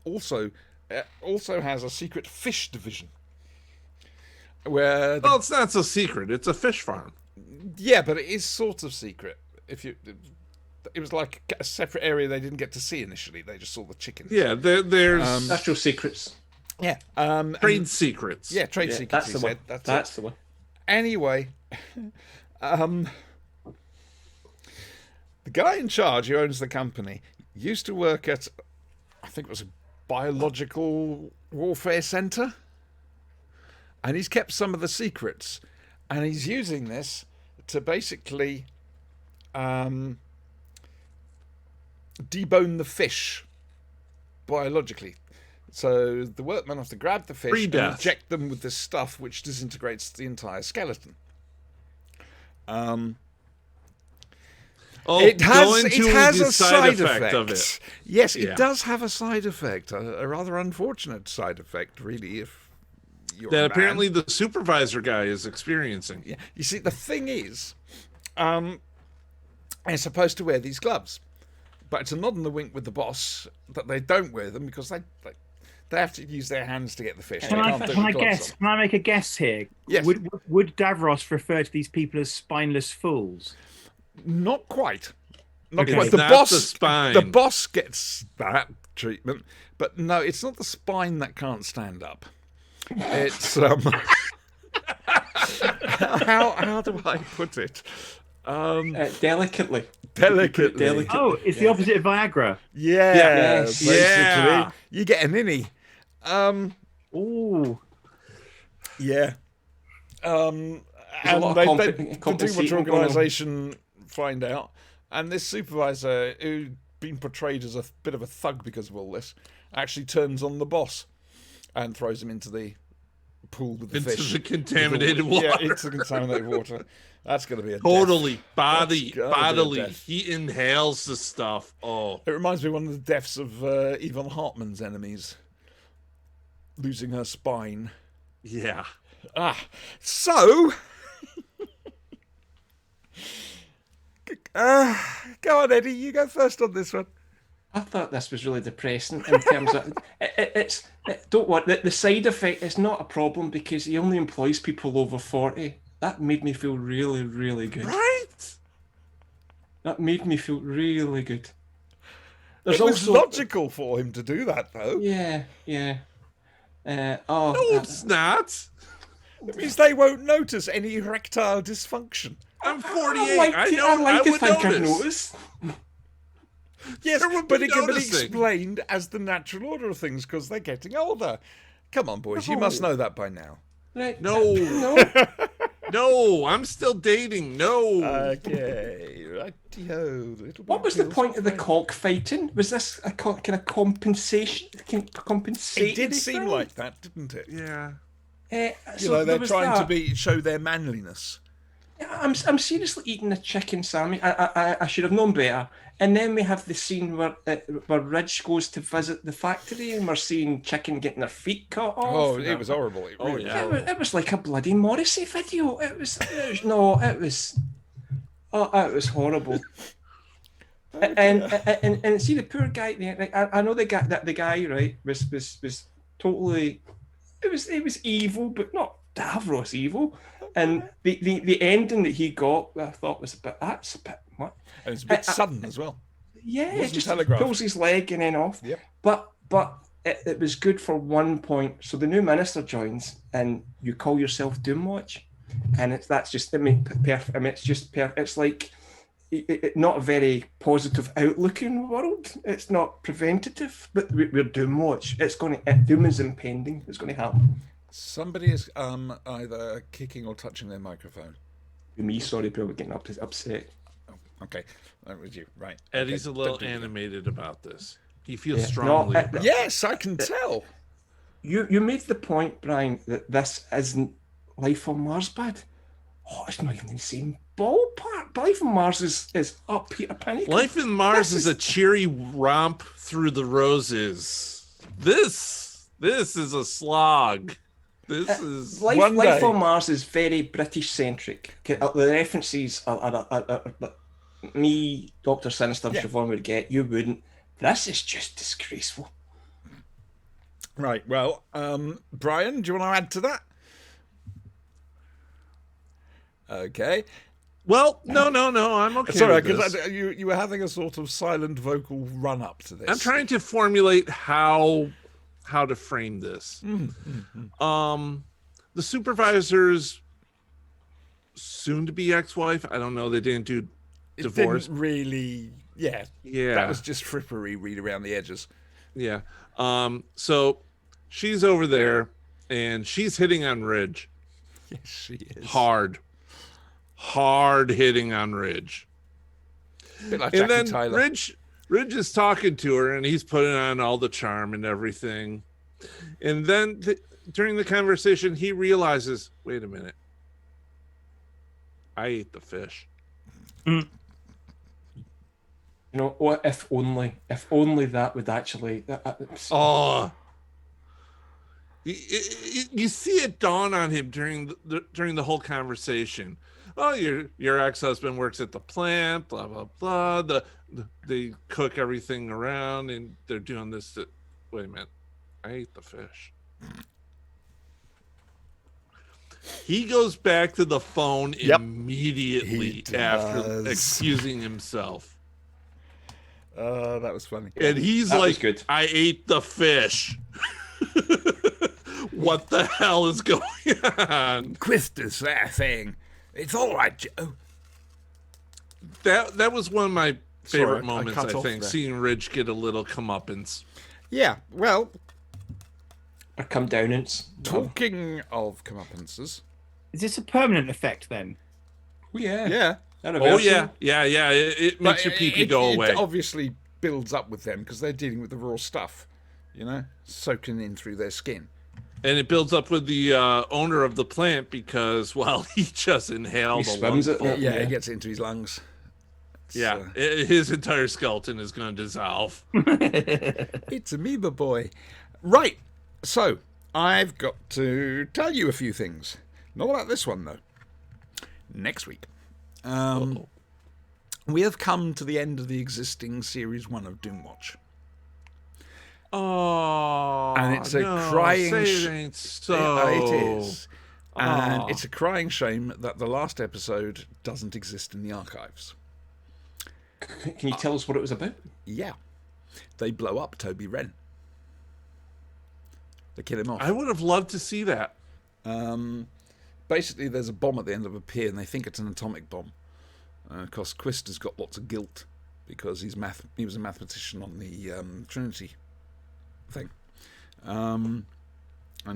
also has a secret fish division. where Well, it's not so secret. It's a fish farm. yeah, but it is sort of secret. If you, it was like a separate area they didn't get to see initially. They just saw the chickens. Yeah, there's Industrial secrets. Yeah. trade secrets. Yeah, trade secrets. That's the one. That's the one. Anyway, the guy in charge who owns the company used to work at, I think it was a biological warfare center, and he's kept some of the secrets, and he's using this to basically debone the fish biologically. So the workmen have to grab the fish and inject them with this stuff which disintegrates the entire skeleton. It has a side effect of it. Yes, it does have a side effect, a rather unfortunate side effect, really, if you're that a apparently man. the supervisor guy is experiencing. Yeah. You see, the thing is, they're supposed to wear these gloves, but it's a nod and a wink with the boss that they don't wear them because they have to use their hands to get the fish. Can I guess? Can I make a guess here? Yes. Would Davros refer to these people as spineless fools? Not quite. Not Okay, quite. it's not the spine. The boss gets that treatment, but no, it's not the spine that can't stand up. It's how do I put it? Delicately. Delicately. Oh, it's the opposite of Viagra. Yeah. Yes. Basically, Yeah. you get an innie. Ooh. Yeah. And a lot they of pretty much compensating going on. organisation find out, and this supervisor, who'd been portrayed as a bit of a thug because of all this, actually turns on the boss and throws him into the pool with the Into fish. the contaminated water. Yeah, into the contaminated water. That's going to be a Totally death. bodily. That's gotta be a death. He inhales the stuff. Oh, It reminds me of one of the deaths of Yvonne Hartman's enemies, losing her spine. yeah. So, go on, Eddie. You go first on this one. I thought this was really depressing in terms of don't worry. The side effect is not a problem because he only employs people over 40. That made me feel really, really good. Right? That made me feel really good. It was logical for him to do that, though. Yeah. No, it's not. It means they won't notice any erectile dysfunction. I'm 48. I I know. like to would think I've notice. noticed. Yes, There would but be it can be noticing. explained as the natural order of things because they're getting older. Come on, boys, you must know that by now. Right. No. No. No, I'm still dating. No. Okay, righty-ho. What was the point of the cockfighting? Was this a kind of compensation? It did seem like that, didn't it? yeah. You know, they're trying to show their manliness. I'm seriously eating a chicken sandwich. I should have known better. And then we have the scene where Ridge goes to visit the factory, and we're seeing chicken getting their feet cut off. Oh, it was horrible. It really yeah. was. It was like a bloody Morrissey video. It was horrible. And see the poor guy there. Like, I know the guy right was totally. It was evil, but not Davros evil. And the ending that he got, I thought was that's a bit much. And it's a bit sudden as well. Yeah, Wasn't it just telegraphed. pulls his leg and then off. Yep. But it was good for one point. So the new minister joins, and you call yourself Doomwatch, and it's like not a very positive outlook in the world. It's not preventative, but we're Doomwatch. Doom is impending. It's going to happen. Somebody is either kicking or touching their microphone. Me, sorry, probably getting upset. Okay, that was you, right? Eddie's Okay, a little don't do that. animated about this. He feels Yeah. strongly No, about Yes, I can tell. You made the point, Brian, that this isn't Life on Mars bad. Oh, it's not even the same ballpark. But Life on Mars is up Peter Panic. Life in Mars is a cheery romp through the roses. This is a slog. This is Life One day. on Mars is very British centric. The references are me, Dr. Sinister, Yeah. Siobhan would get. You wouldn't. This is just disgraceful. Right, well, Brian, do you want to add to that? Okay. Well, no, I'm okay. Sorry, with because this. you were having a sort of silent vocal run up to this. I'm trying to formulate how to frame this. The supervisor's soon-to-be ex-wife. I don't know. They didn't do It divorce. didn't really. Yeah. Yeah. That was just frippery, read around the edges. Yeah. So she's over there, and she's hitting on Ridge. Yes, she is. Hard hitting on Ridge. Bit like And Jackie then Tyler. Ridge is talking to her, and he's putting on all the charm and everything. And then during the conversation, he realizes, wait a minute, I ate the fish. You know, what if only that would actually. Oh, you see it dawn on him during the whole conversation. Oh, your ex-husband works at the plant, blah blah blah. They cook everything around, and they're doing this. Wait a minute, I ate the fish. He goes back to the phone immediately He after does. excusing himself. That was funny. And he's That was like, good. I ate the fish. What the hell is going on? Quister's there saying, "It's all right, Joe." That was one of my favorite Sorry, I moments, cut I off think, there. seeing Ridge get a little comeuppance. Yeah, well, Or come down and. talking of comeuppances. Is this a permanent effect then? Yeah. Yeah. Oh, yeah. It makes your pee-pee go away. It obviously builds up with them because they're dealing with the raw stuff, soaking in through their skin. And it builds up with the owner of the plant because, well, he just inhaled He a swims it. lungful. Yeah, it gets into his lungs. Yeah, his entire skeleton is going to dissolve. It's Amoeba Boy. Right, so I've got to tell you a few things. Not about this one, though. Next week. We have come to the end of the existing Series 1 of Doomwatch. Oh, And it's a no, crying say sh- it ain't so. It is. And Aw. it's a crying shame that the last episode doesn't exist in the archives. Can you tell us what it was about? Yeah. They blow up Toby Wren. They kill him off. I would have loved to see that. Basically, there's a bomb at the end of a pier, and they think it's an atomic bomb. Of course, Quister's got lots of guilt because he was a mathematician on the Trinity thing. And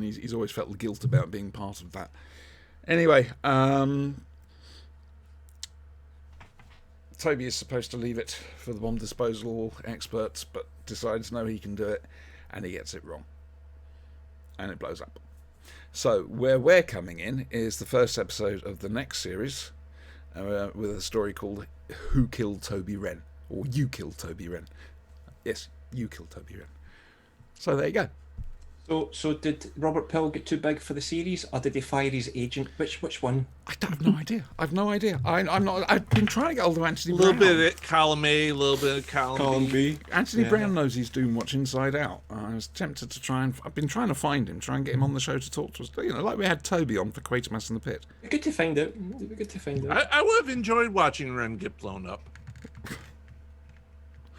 he's always felt the guilt about being part of that. Anyway, Toby is supposed to leave it for the bomb disposal experts, but decides no, he can do it, and he gets it wrong. And it blows up. So, where we're coming in is the first episode of the next series, with a story called Who Killed Toby Wren? Or You Killed Toby Wren. Yes, You Killed Toby Wren. So there you go. So did Robert Pill get too big for the series, or did he fire his agent? Which one? I have no idea. I've no idea. I'm not. I've been trying to get hold of Anthony A little Brown. bit of column A, a little bit of column B. Anthony Brown knows he's Doomwatch inside out. I was tempted to try and. I've been trying to find him, try and get him on the show to talk to us. Like we had Toby on for Quatermass in the Pit. Good to find out. Good to find out. I would have enjoyed watching Ren get blown up.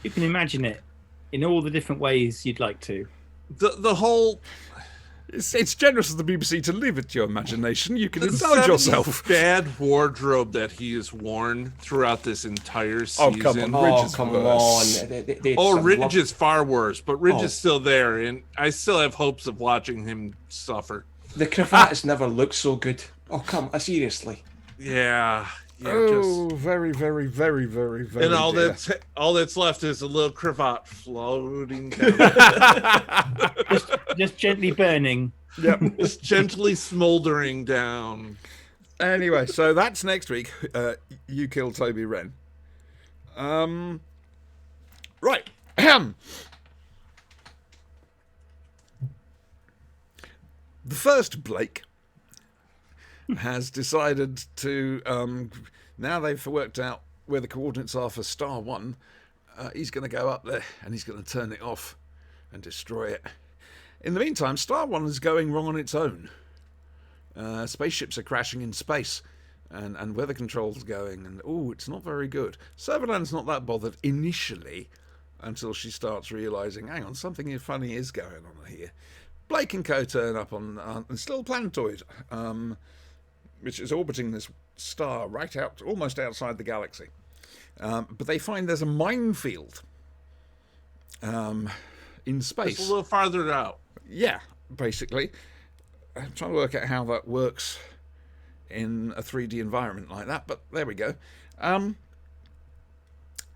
You can imagine it in all the different ways you'd like to. The whole It's generous of the BBC to leave it to your imagination. You can the indulge 70s yourself. bad wardrobe that he has worn throughout this entire season. Oh, come on. Oh, Ridge is come worse. on. They Oh, some Ridge love- is far worse, but Ridge Oh. is still there, and I still have hopes of watching him suffer. The cravat has never looked so good. Oh, come on, seriously. Yeah. Oh, very, very, very, very, very. And all dear. that's left is a little cravat floating down, Just gently burning. Yep. just gently smoldering down. Anyway, so that's next week. You Killed Toby Wren. Right. The first Blake has decided to, now they've worked out where the coordinates are for Star 1, he's going to go up there and he's going to turn it off and destroy it. In the meantime, Star 1 is going wrong on its own. Spaceships are crashing in space. and where the controls are going, and it's not very good. Servalan's not that bothered initially until she starts realising, hang on, something funny is going on here. Blake and co turn up on a still planetoid, which is orbiting this star right out, almost outside the galaxy. But they find there's a minefield in space. It's a little farther out. Yeah, basically. I'm trying to work out how that works in a 3D environment like that, but there we go.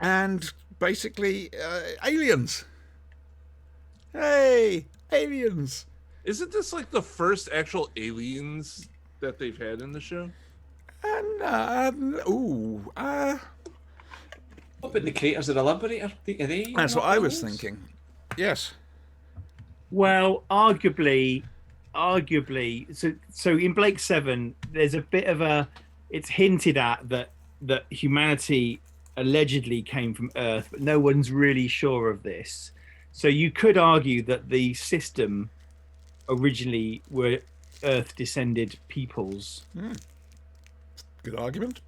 And basically, aliens. Hey, aliens. Isn't this like the first actual aliens that they've had in the show? And, What about the creators of the Liberator? Are they that's what I was aliens? thinking. Yes. Well, arguably. So in Blake 7, there's a bit of it's hinted at that humanity allegedly came from Earth, but no one's really sure of this. So you could argue that the system originally were Earth descended peoples. Good argument.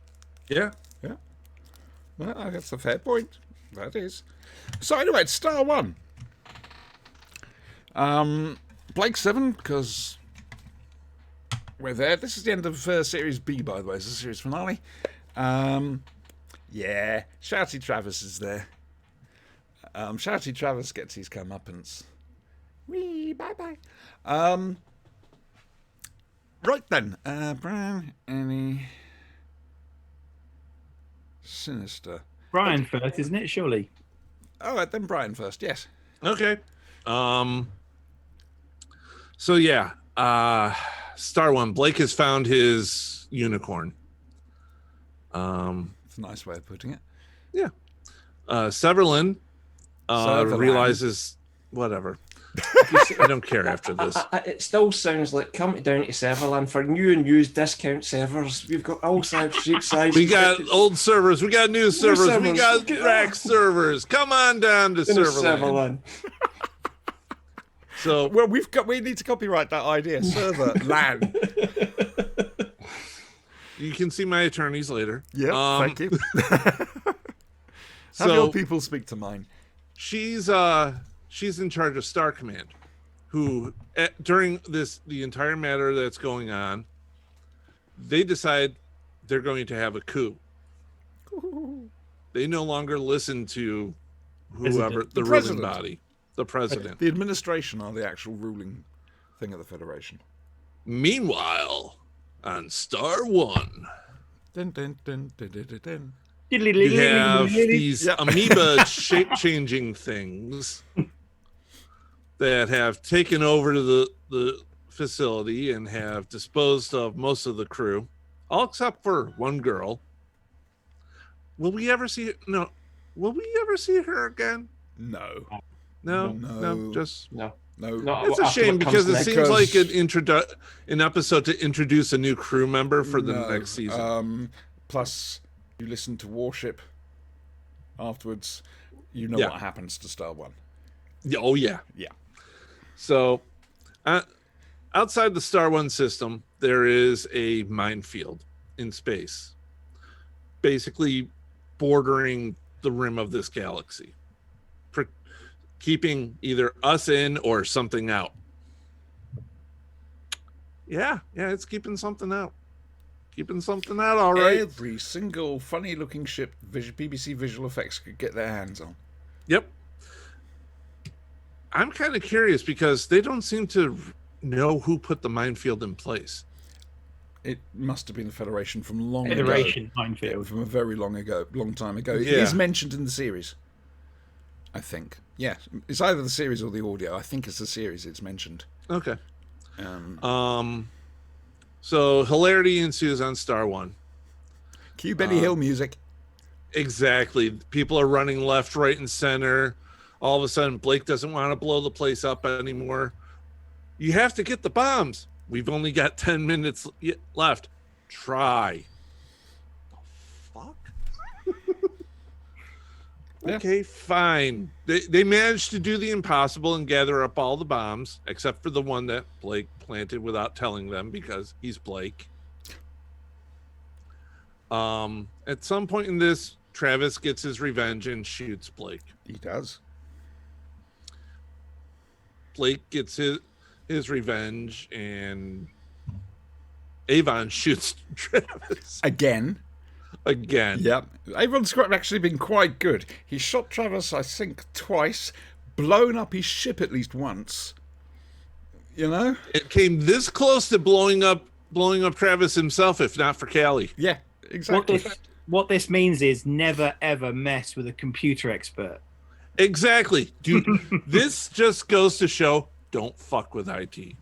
Yeah. Yeah. Well, that's a fair point. That is. So anyway, it's Star 1. Blake 7, because we're there. This is the end of Series B, by the way. It's the series finale. Yeah, Shouty Travis is there. Shouty Travis gets his comeuppance. Wee, bye-bye. Right then. Brian, Annie, Sinister. Brian first, isn't it? Surely. All right, then Brian first, yes. Okay. So yeah, Star One. Blake has found his unicorn. It's a nice way of putting it. Yeah. Severlin Sutherland. realizes whatever. I don't care after this. It still sounds like come down to Serverland for new and used discount servers. We've got all street sizes. We got old servers. We got new servers. We servers. got rack servers. Come on down to Serverland. So Well, we need to copyright that idea. Server land. you can see my attorneys later. Yeah, thank you. Have So your people speak to mine. she's in charge of Star Command, who during the entire matter that's going on, they decide they're going to have a coup. They no longer listen to whoever the ruling president. body, the president. The administration are the actual ruling thing of the Federation. Meanwhile, on Star One, Dun, dun, dun, dun, dun, dun, dun. you have these Yep. amoeba shape-changing things that have taken over to the facility and have disposed of most of the crew, all except for one girl. Will we ever see her again? No. No, just No. No. it's a After shame what comes because it next. seems like an episode to introduce a new crew member for the No. next season. Plus, you listen to Warship afterwards, you know Yeah. what happens to Star One. Oh yeah. Yeah. So, outside the Star One system, there is a minefield in space, basically bordering the rim of this galaxy, keeping either us in or something out. Yeah, it's keeping something out. All right. Every single funny-looking ship BBC Visual Effects could get their hands on. Yep. I'm kind of curious because they don't seem to know who put the minefield in place. It must have been the Federation from long Federation ago. minefield. From a very long time ago. It Yeah. is mentioned in the series, I think. Yeah, it's either the series or the audio. I think it's the series it's mentioned. Okay. Um, So hilarity ensues on Star One. cue Benny Hill music. Exactly. People are running left, right, and center. All of a sudden, Blake doesn't want to blow the place up anymore. You have to get the bombs. We've only got 10 minutes left. Try. Fuck. Yeah. Okay, fine. They managed to do the impossible and gather up all the bombs, except for the one that Blake planted without telling them because he's Blake. At some point in this, Travis gets his revenge and shoots Blake. He does. Blake gets his revenge, and Avon shoots Travis Again. again. Avon's actually been quite good. He shot Travis, I think, twice, blown up his ship at least once. You know? It came this close to blowing up Travis himself, if not for Callie. Yeah, exactly. What this means is never ever mess with a computer expert. Exactly, dude. This just goes to show: don't fuck with IT.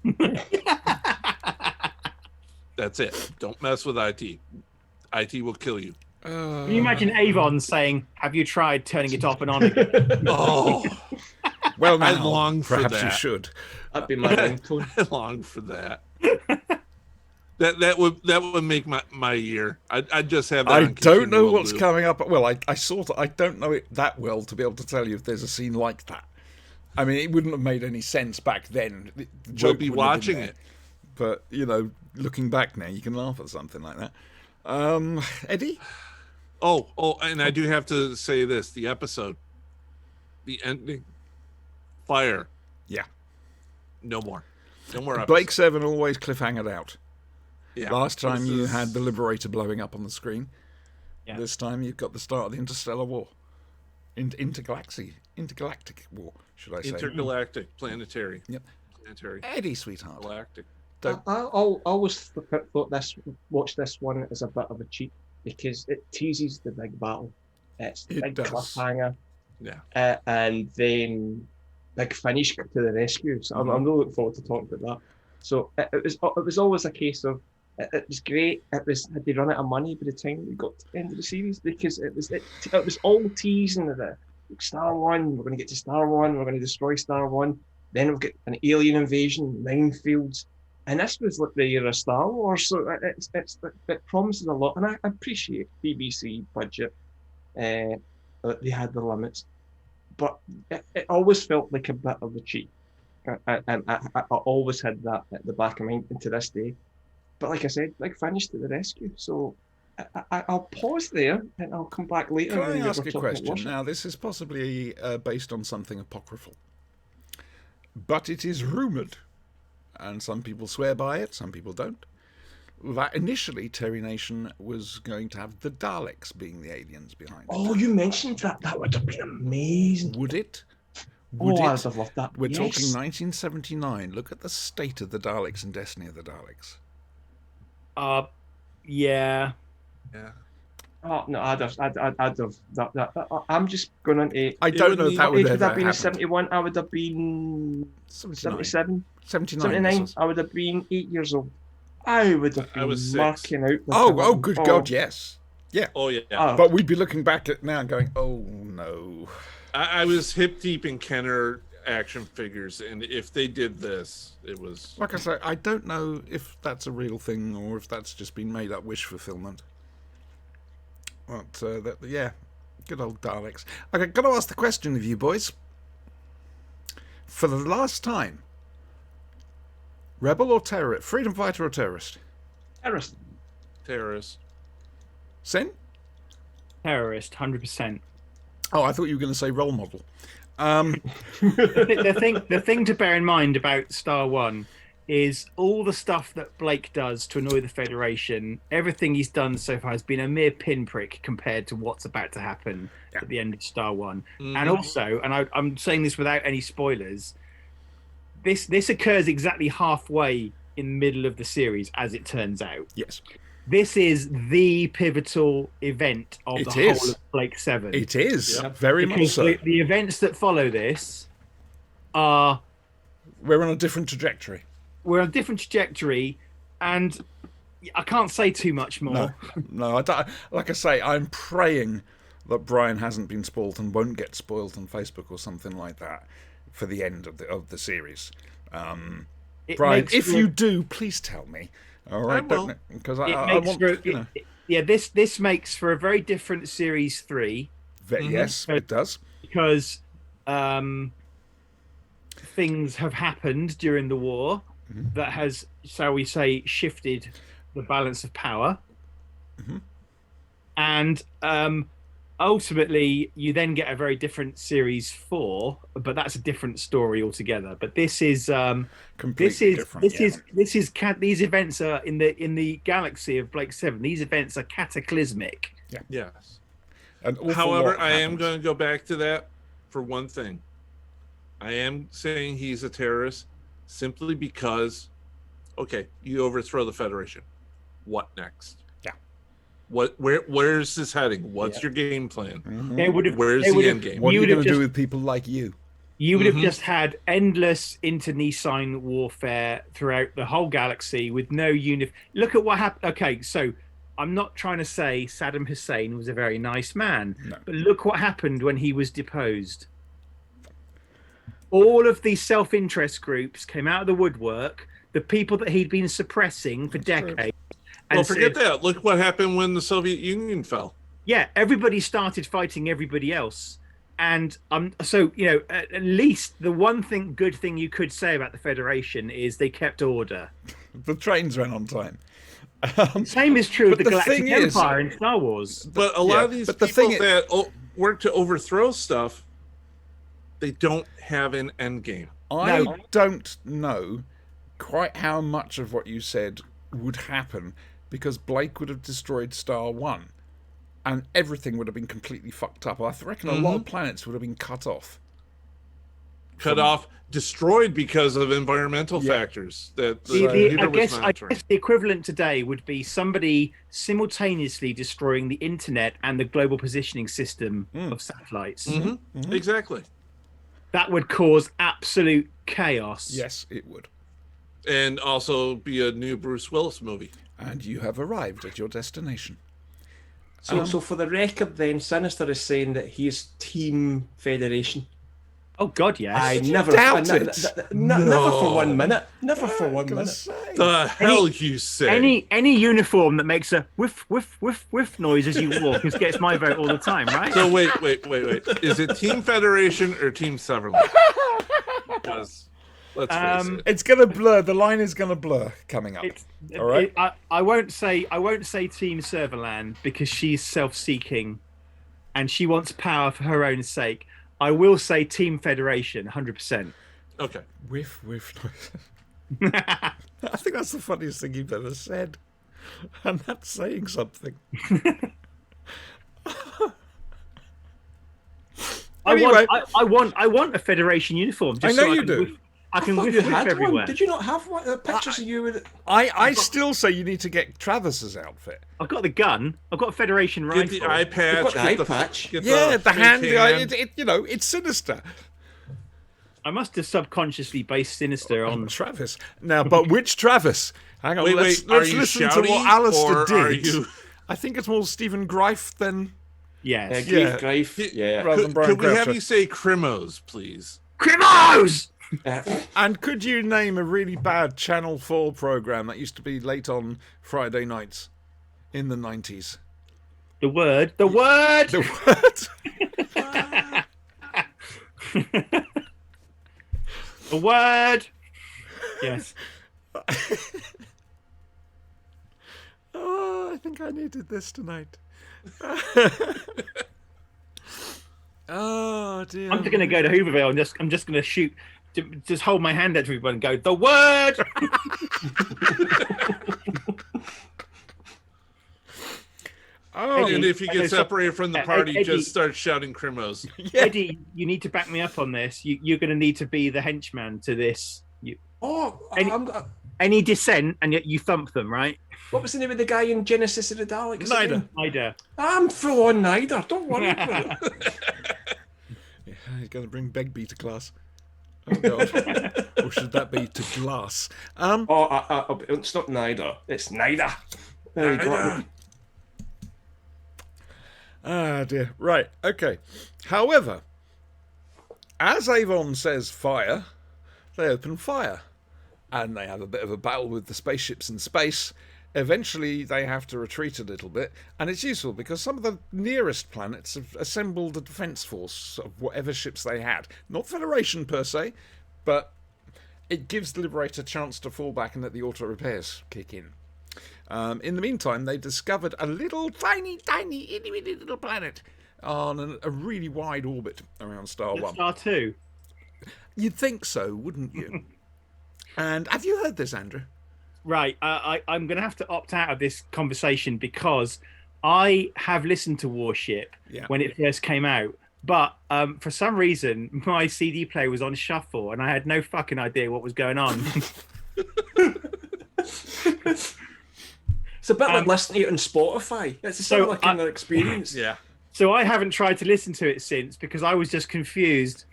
That's it. Don't mess with IT. IT will kill you. Can you imagine Avon saying, "Have you tried turning it off and on again?" Oh, Well, now, I long for perhaps you that. should. That'd be my ringtone. I long for that. That would make my year. I'd just have that. I on don't know continual what's loop. coming up. Well, I don't know it that well to be able to tell you if there's a scene like that. I mean, it wouldn't have made any sense back then. The We'll joke be wouldn't have been watching there. it. But, you know, looking back now, you can laugh at something like that. Eddie? Oh, and I do have to say this: the episode, the ending, fire. Yeah. No more episodes. Blake 7 always cliffhangered out. Yeah. Last time This you is- had the Liberator blowing up on the screen. Yeah. This time you've got the start of the Interstellar War. Intergalactic War, should I say. intergalactic, planetary. Yep. Planetary, Eddie, sweetheart. galactic. I always watched this one as a bit of a cheat because it teases the big battle. It's It big does. cliffhanger, Yeah. and then big finish to the rescue. So I'm really looking forward to talking about that. So it was always a case of it was great. Had they run out of money by the time we got to the end of the series because it was all teasing the Star One. We're going to get to Star One. We're going to destroy Star One. Then we'll get an alien invasion, minefields. And this was like the year of Star Wars, so it promises a lot. And I appreciate BBC budget. They had the limits, but it always felt like a bit of a cheat. And I always had that at the back of my mind and to this day. But like I said, like finish to the rescue. So I'll pause there and I'll come back later. Can when I we're ask a talking about question? worship. Now, this is possibly based on something apocryphal. But it is rumoured, and some people swear by it, some people don't, that initially Terry Nation was going to have the Daleks being the aliens behind it. Oh, you mentioned that. That would have been amazing. Would it? Oh, I'd have loved that. We're Yes. talking 1979. Look at the state of the Daleks and Destiny of the Daleks. Yeah. Yeah. Oh no, I'd have that. I'm just going into. I don't know if that would Age have would have been happened. 71. I would have been 79. 77, 79. 79. this is. I would have been 8 years old. I would have been I was 6. marking out. Oh, good God, yes. Yeah. Oh yeah. Oh. But we'd be looking back at now and going, oh, no. I was hip deep in Kenner action figures, and if they did this, it was. Like I say, I don't know if that's a real thing or if that's just been made up wish fulfillment. But, yeah, good old Daleks. Okay, got to ask the question of you boys. For the last time, rebel or terrorist? Freedom fighter or terrorist? Terrorist. Terrorist. Sin? Terrorist, 100%. Oh, I thought you were going to say role model. The thing to bear in mind about Star One is all the stuff that Blake does to annoy the Federation. Everything he's done so far has been a mere pinprick compared to what's about to happen at the end of Star One. And also, and I'm saying this without any spoilers, this occurs exactly halfway in the middle of the series, as it turns out. Yes. This is the pivotal event of the whole of Blake 7. It is. Very much Because so. the events that follow this are... We're on a different trajectory. We're on a different trajectory, and I can't say too much more. No, I don't, like I say, I'm praying that Brian hasn't been spoilt and won't get spoilt on Facebook or something like that for the end of the series. Brian, if you do, please tell me. All right, I will. because It I makes want. for, You know, this makes for a very different series 3 yes, it does. because things have happened during the war that has, shall we say, shifted the balance of power. And ultimately, you then get a very different Series 4, but that's a different story altogether. But this is Completely different. these events are in the galaxy of Blake Seven. These events are cataclysmic. Yes. An awful However, lot I am happens. going to go back to that for one thing. I am saying he's a terrorist simply because, okay, you overthrow the Federation. What next? Yeah. Where's this heading? What's your game plan? They would have. Where's they the would end have- game? What are you would going have to do just- with people like you? You would have just had endless internecine warfare throughout the whole galaxy with no unif. Look at what happened. Okay, so I'm not trying to say Saddam Hussein was a very nice man, but look what happened when he was deposed. All of these self-interest groups came out of the woodwork. The people that he'd been suppressing for decades. Well, forget that. Look what happened when the Soviet Union fell. Yeah, everybody started fighting everybody else. And so, at least the one good thing you could say about the Federation is they kept order. The trains ran on time. Same is true of the the Galactic thing is- Empire in Star Wars. But a lot of these but the people thing that work to overthrow stuff, they don't have an end game. I don't know quite how much of what you said would happen because Blake would have destroyed Star One and everything would have been completely fucked up. I reckon a lot of planets would have been cut off. Destroyed because of environmental factors that the computer I was guess monitoring. the equivalent today would be somebody simultaneously destroying the internet and the global positioning system of satellites. Exactly. That would cause absolute chaos. Yes, it would. And also be a new Bruce Willis movie. And you have arrived at your destination. So for the record, then, Sinister is saying that he's Team Federation. Oh God, yes. I never doubt never for 1 minute. Never for 1 minute. The hell you say? Any uniform that makes a whiff whiff whiff whiff noise as you walk gets my vote all the time, right? So wait. Is it Team Federation or Team Severland? Because let's face it. It's going to blur. The line is going to blur coming up. All right. I won't say Team Serverland because she's self-seeking, and she wants power for her own sake. I will say Team Federation, 100%. Okay. Whiff, whiff noise. I think that's the funniest thing you've ever said. And that's saying something. Anyway. I want a Federation uniform. Just I know so you can do. Whiff, I can thought whiff, you whiff had everywhere. one. Did you not have one? Pictures of you with it? I still say you need to get Travis's outfit. I've got the gun. I've got a Federation Get rifle. the eye patch. You've got the get eye patch. get Yeah, the fake hand. hand. It's Sinister. I must have subconsciously based Sinister on. Travis. Now, but which Travis? Hang on, Wait, let's are you listen to shouting, what Alistair or did. are you- I think it's more Stephen Greif than Yes. Grief. Yeah. rather than Brian Could we have Croucher. you say Crimos, please? Crimos! And could you name a really bad Channel 4 program that used to be late on Friday nights in the 90s? The word. The word. The word? The word. Yes. Oh, I think I needed this tonight. Oh dear. I'm just going to go to Hooverville and I'm just going to shoot. Just hold my hand out to everyone and go, the word. Oh, And if you get separated from the party, Eddie- just start shouting Crimos. Eddie, you need to back me up on this. You're going to need to be the henchman to this. Any dissent and yet you thump them, right? What was the name of the guy in Genesis of the Daleks? Neither. Ida. I'm full on neither. Don't worry about it. Yeah, he's going to bring Begbie to class. Oh god. Or should that be to glass? It's not neither. It's neither. There you go. Ah dear. Right. Okay. However, as Avon says fire, they open fire. And they have a bit of a battle with the spaceships in space. Eventually, they have to retreat a little bit. And it's useful because some of the nearest planets have assembled a defense force of whatever ships they had. Not Federation per se, but it gives the Liberator a chance to fall back and let the auto repairs kick in. In the meantime, they discovered a little tiny, itty bitty little planet on a really wide orbit around Star One. Star 2. You'd think so, wouldn't you? And have you heard this, Andrew? Right. I'm going to have to opt out of this conversation because I have listened to Warship when it first came out. But for some reason, my CD player was on shuffle and I had no fucking idea what was going on. It's a bit like listening to it on Spotify. It's a similar kind of experience. Yeah. So I haven't tried to listen to it since because I was just confused.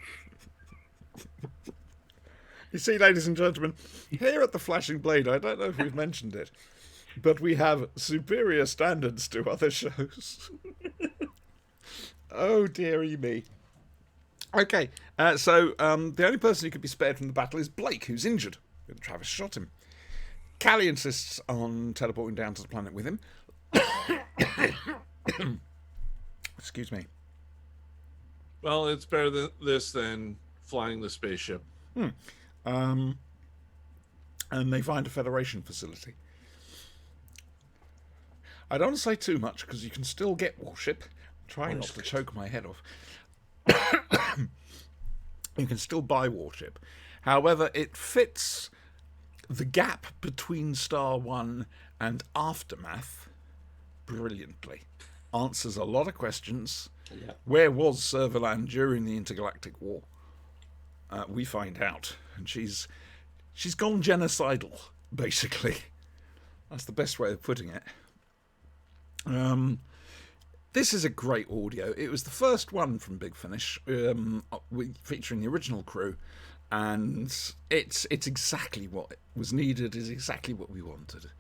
You see, ladies and gentlemen, here at the Flashing Blade, I don't know if we've mentioned it, but we have superior standards to other shows. Oh, dearie me. Okay, so the only person who could be spared from the battle is Blake, who's injured. Travis shot him. Callie insists on teleporting down to the planet with him. Excuse me. Well, it's better than this than flying the spaceship. And they find a Federation facility. I don't want to say too much because you can still get Warship. Trying not to choke my head off. You can still buy Warship. However, it fits the gap between Star 1 and Aftermath brilliantly. Answers a lot of questions. Yeah. Where was Servalan during the Intergalactic War? We find out. And she's gone genocidal, basically. That's the best way of putting it. This is a great audio. It was the first one from Big Finish, featuring the original crew, and it's exactly what was needed. Is exactly what we wanted.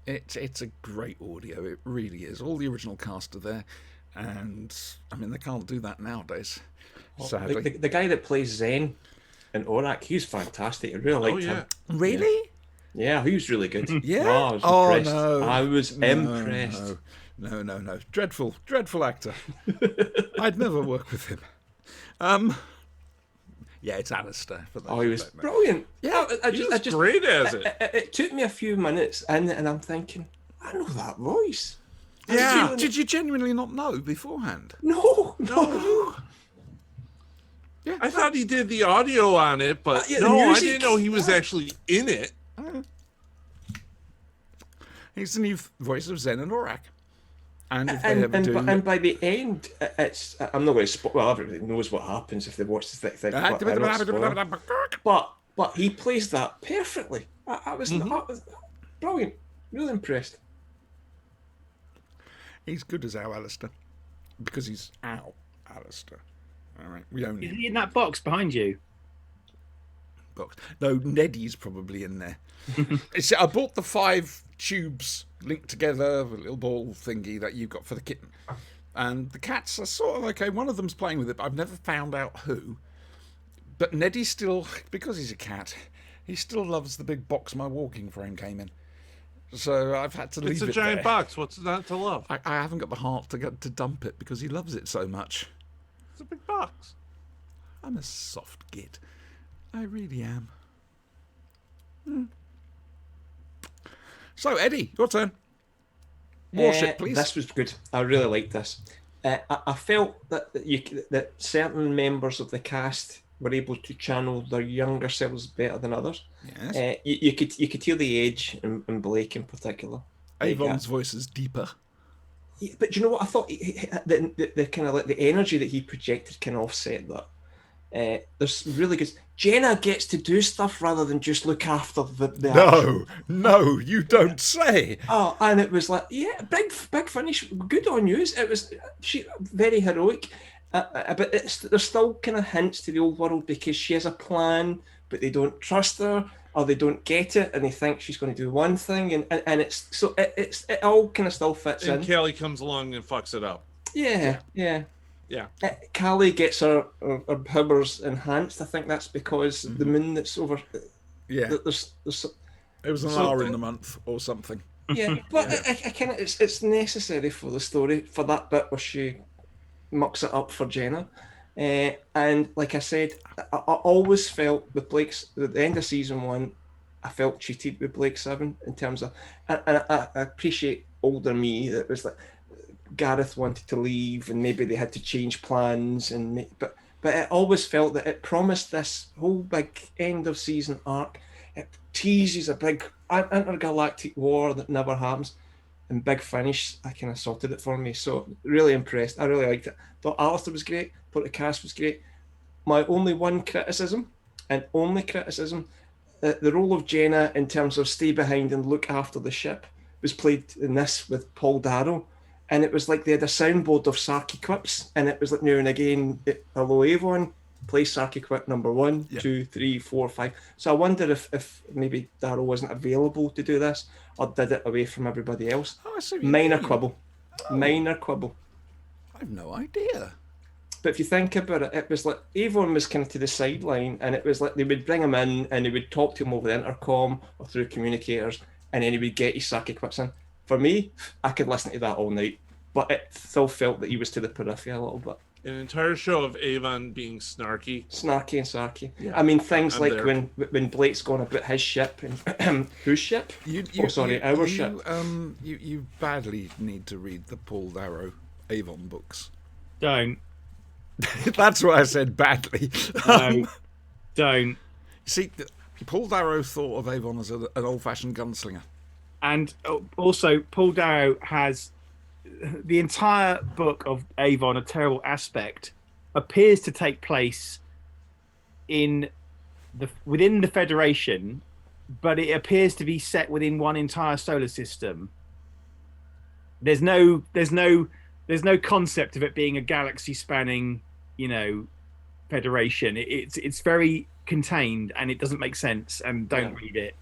It's a great audio. It really is. All the original cast are there, and I mean they can't do that nowadays. Sadly, the guy that plays Zen in Orak, he's fantastic. I really liked him. Really? Yeah, he was really good. Yeah. I was impressed. No. I was impressed. No. Dreadful actor. I'd never work with him. Yeah, it's Alistair. He was brilliant. Yeah, He was great as it. It took me a few minutes, and I'm thinking, I know that voice. Yeah. Did you genuinely not know beforehand? No. Yeah. I thought he did the audio on it, but Yeah, the no, I music. didn't know he was actually in it. He's the new voice of Zen and Orak. And if they ever do... And by the end, it's... I'm not going to spoil... Well, everybody knows what happens if they watch the thing. But he plays that perfectly. I was brilliant. Really impressed. He's good as our Alistair. Because he's our Alistair. All right, we own Is him. he in that box behind you? Box. No, Neddy's probably in there. I bought the 5 tubes linked together, a little ball thingy that you got for the kitten. And the cats are sort of okay. One of them's playing with it, but I've never found out who. But Neddy still, because he's a cat, he still loves the big box my walking frame came in. So I've had to leave it there. It's a giant box. What's not to love? I haven't got the heart to dump it because he loves it so much. It's a big box. I'm a soft git. I really am. So, Eddie, your turn. Warship, please. This was good. I really liked this. I felt that certain members of the cast were able to channel their younger selves better than others. Yes. You could hear the age in Blake in particular. Avon's voice is deeper. Yeah, but do you know what I thought? The kind of like the energy that he projected can offset that. There's really good. Jenna gets to do stuff rather than just look after the action. No, you don't say. Oh, and it was like, yeah, big finish. Good on you. It was very heroic, but there's still kind of hints to the old world because she has a plan, but they don't trust her or they don't get it, and they think she's going to do one thing, and it all kind of still fits in. And Kelly comes along and fucks it up. Yeah. Callie gets her powers enhanced. I think that's because the moon that's over. Yeah. There's It was an hour in the month or something. Yeah, but I kind of it's necessary for the story for that bit where she mucks it up for Jenna, and like I said, I always felt with Blake's at the end of season 1, I felt cheated with Blake 7 in terms of, and I appreciate older me that was like Gareth wanted to leave and maybe they had to change plans, but it always felt that it promised this whole big end of season arc. It teases a big intergalactic war that never happens, and big finish. I kind of sorted it for me. So really impressed. I really liked it. Thought Alistair was great. Thought the cast was great. My only one criticism, and only criticism, the role of Jenna in terms of stay behind and look after the ship was played in this with Paul Darrow. And it was like they had a soundboard of Sarky quips, and it was like now and again, hello Avon, play Sarky quip number 1, 2, 3, 4, 5. So I wonder if maybe Darrow wasn't available to do this, or did it away from everybody else. Minor quibble. Minor quibble. I have no idea. But if you think about it, it was like Avon was kind of to the sideline, and it was like they would bring him in and they would talk to him over the intercom or through communicators, and then he would get his Sarky quips in. For me, I could listen to that all night, but it still felt that he was to the periphery a little bit. An entire show of Avon being snarky. Snarky and sarky. Yeah. I mean, things I'm like there. when Blake's gone about his ship and whose ship? Our ship. You badly need to read the Paul Darrow Avon books. Don't. That's what I said, badly. No, don't. See, Paul Darrow thought of Avon as an old-fashioned gunslinger. And also, Paul Darrow has the entire book of Avon, A Terrible Aspect, appears to take place within the Federation, but it appears to be set within one entire solar system. There's no concept of it being a galaxy-spanning, Federation. It's very contained, and it doesn't make sense. And don't read it.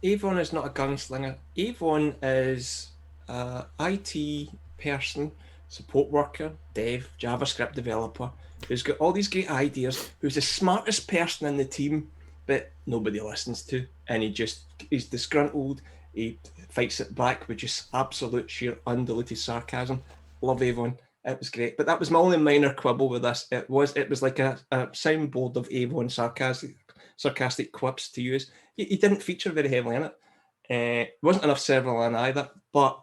Avon is not a gunslinger. Avon is a IT person, support worker, dev, JavaScript developer, who's got all these great ideas, who's the smartest person in the team, but nobody listens to. And he's disgruntled. He fights it back with just absolute sheer undiluted sarcasm. Love Avon. It was great. But that was my only minor quibble with this. It was like a soundboard of Avon sarcastic quips to use. He didn't feature very heavily in it. Wasn't enough several in either, but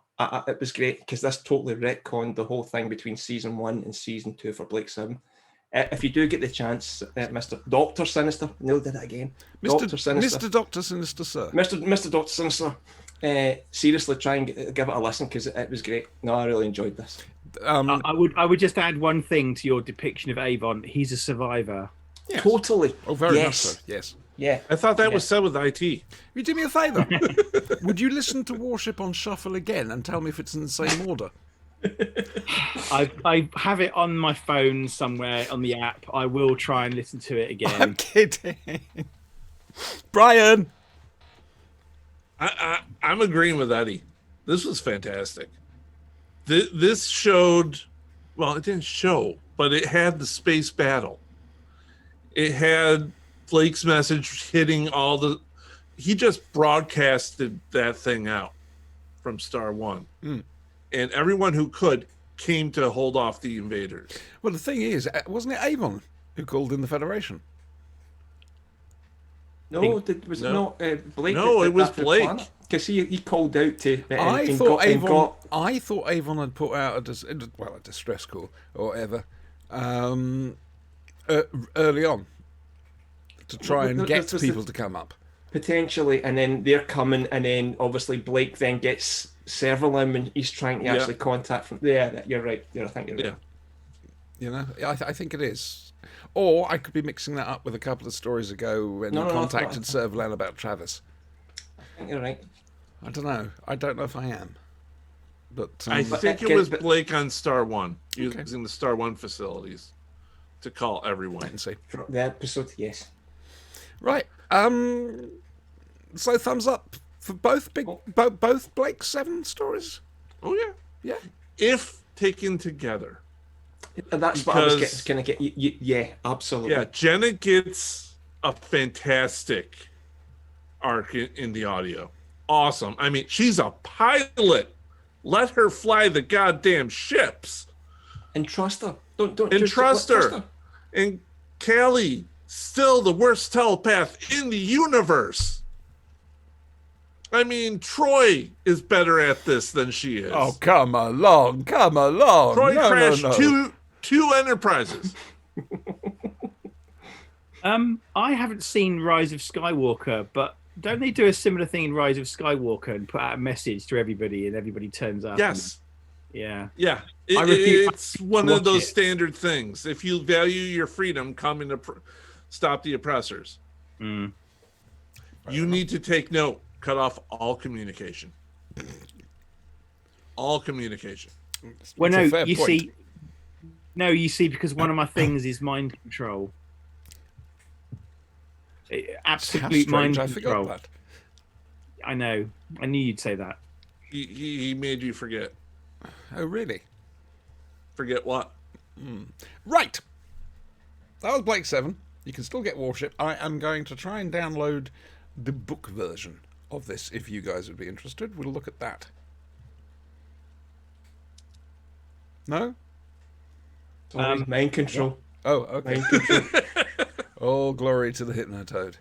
it was great because this totally retconned the whole thing between season 1 and season 2 for Blake 7. If you do get the chance, Mr. Dr. Sinister, Neil did it again. Mr. Dr. Sinister, sir. Mr. Dr. Sinister, seriously try and give it a listen because it was great. No, I really enjoyed this. I would just add one thing to your depiction of Avon. He's a survivor. Yes. Totally. Oh, very yes. much so. Yes. Yeah. I thought that was said with IT. You do me a favour. Would you listen to Warship on Shuffle again and tell me if it's in the same order? I have it on my phone somewhere on the app. I will try and listen to it again. I'm kidding. Brian! I'm agreeing with Eddie. This was fantastic. This showed, well, it didn't show, but it had the space battle. It had Blake's message hitting he just broadcasted that thing out from Star One. And everyone who could came to hold off the invaders. Well, the thing is, wasn't it Avon who called in the Federation? No, was it not Blake? No, it was Blake. Because he called out to. I thought Avon had put out a distress call or whatever early on to try and get people to come up. Potentially, and then they're coming, and then obviously Blake then gets several in when he's trying to actually contact from. Yeah, you're right. I think you're right. You know, I think it is. Or I could be mixing that up with a couple of stories ago when he contacted Servalan about Travis. I think you're right. I don't know. I don't know if I am. But I think it was Blake on Star One, using the Star One facilities to call everyone. Wait and see. For the episode, yes. Right. So thumbs up for both both Blake 7 stories. Oh yeah, Yeah. if taken together. That's what I was going to get. Yeah, absolutely. Yeah, Jenna gets a fantastic arc in the audio. Awesome. I mean, she's a pilot. Let her fly the goddamn ships. And trust her. Don't and trust her. And Callie, still the worst telepath in the universe. I mean, Troy is better at this than she is. Oh, come along. Troy no, crashed no. two Enterprises. I haven't seen Rise of Skywalker, but don't they do a similar thing in Rise of Skywalker and put out a message to everybody, and everybody turns up? Yes. Yeah. Yeah. I refuse It's one to of those watch it. standard things. If you value your freedom, come and stop the oppressors. Mm. You need to take note. Cut off all communication. All communication. Well, It's a no, fair you point. see, because one of my things is mind control. How Absolute strange, mind I control. forgot that. I know. I knew you'd say that. He made you forget. Oh, really? Forget what? Right. That was Blake 7. You can still get Warship. I am going to try and download the book version of this if you guys would be interested. We'll look at that. No? Sorry, mind control. Oh, okay. Mind control. All glory to the Hypnotoad.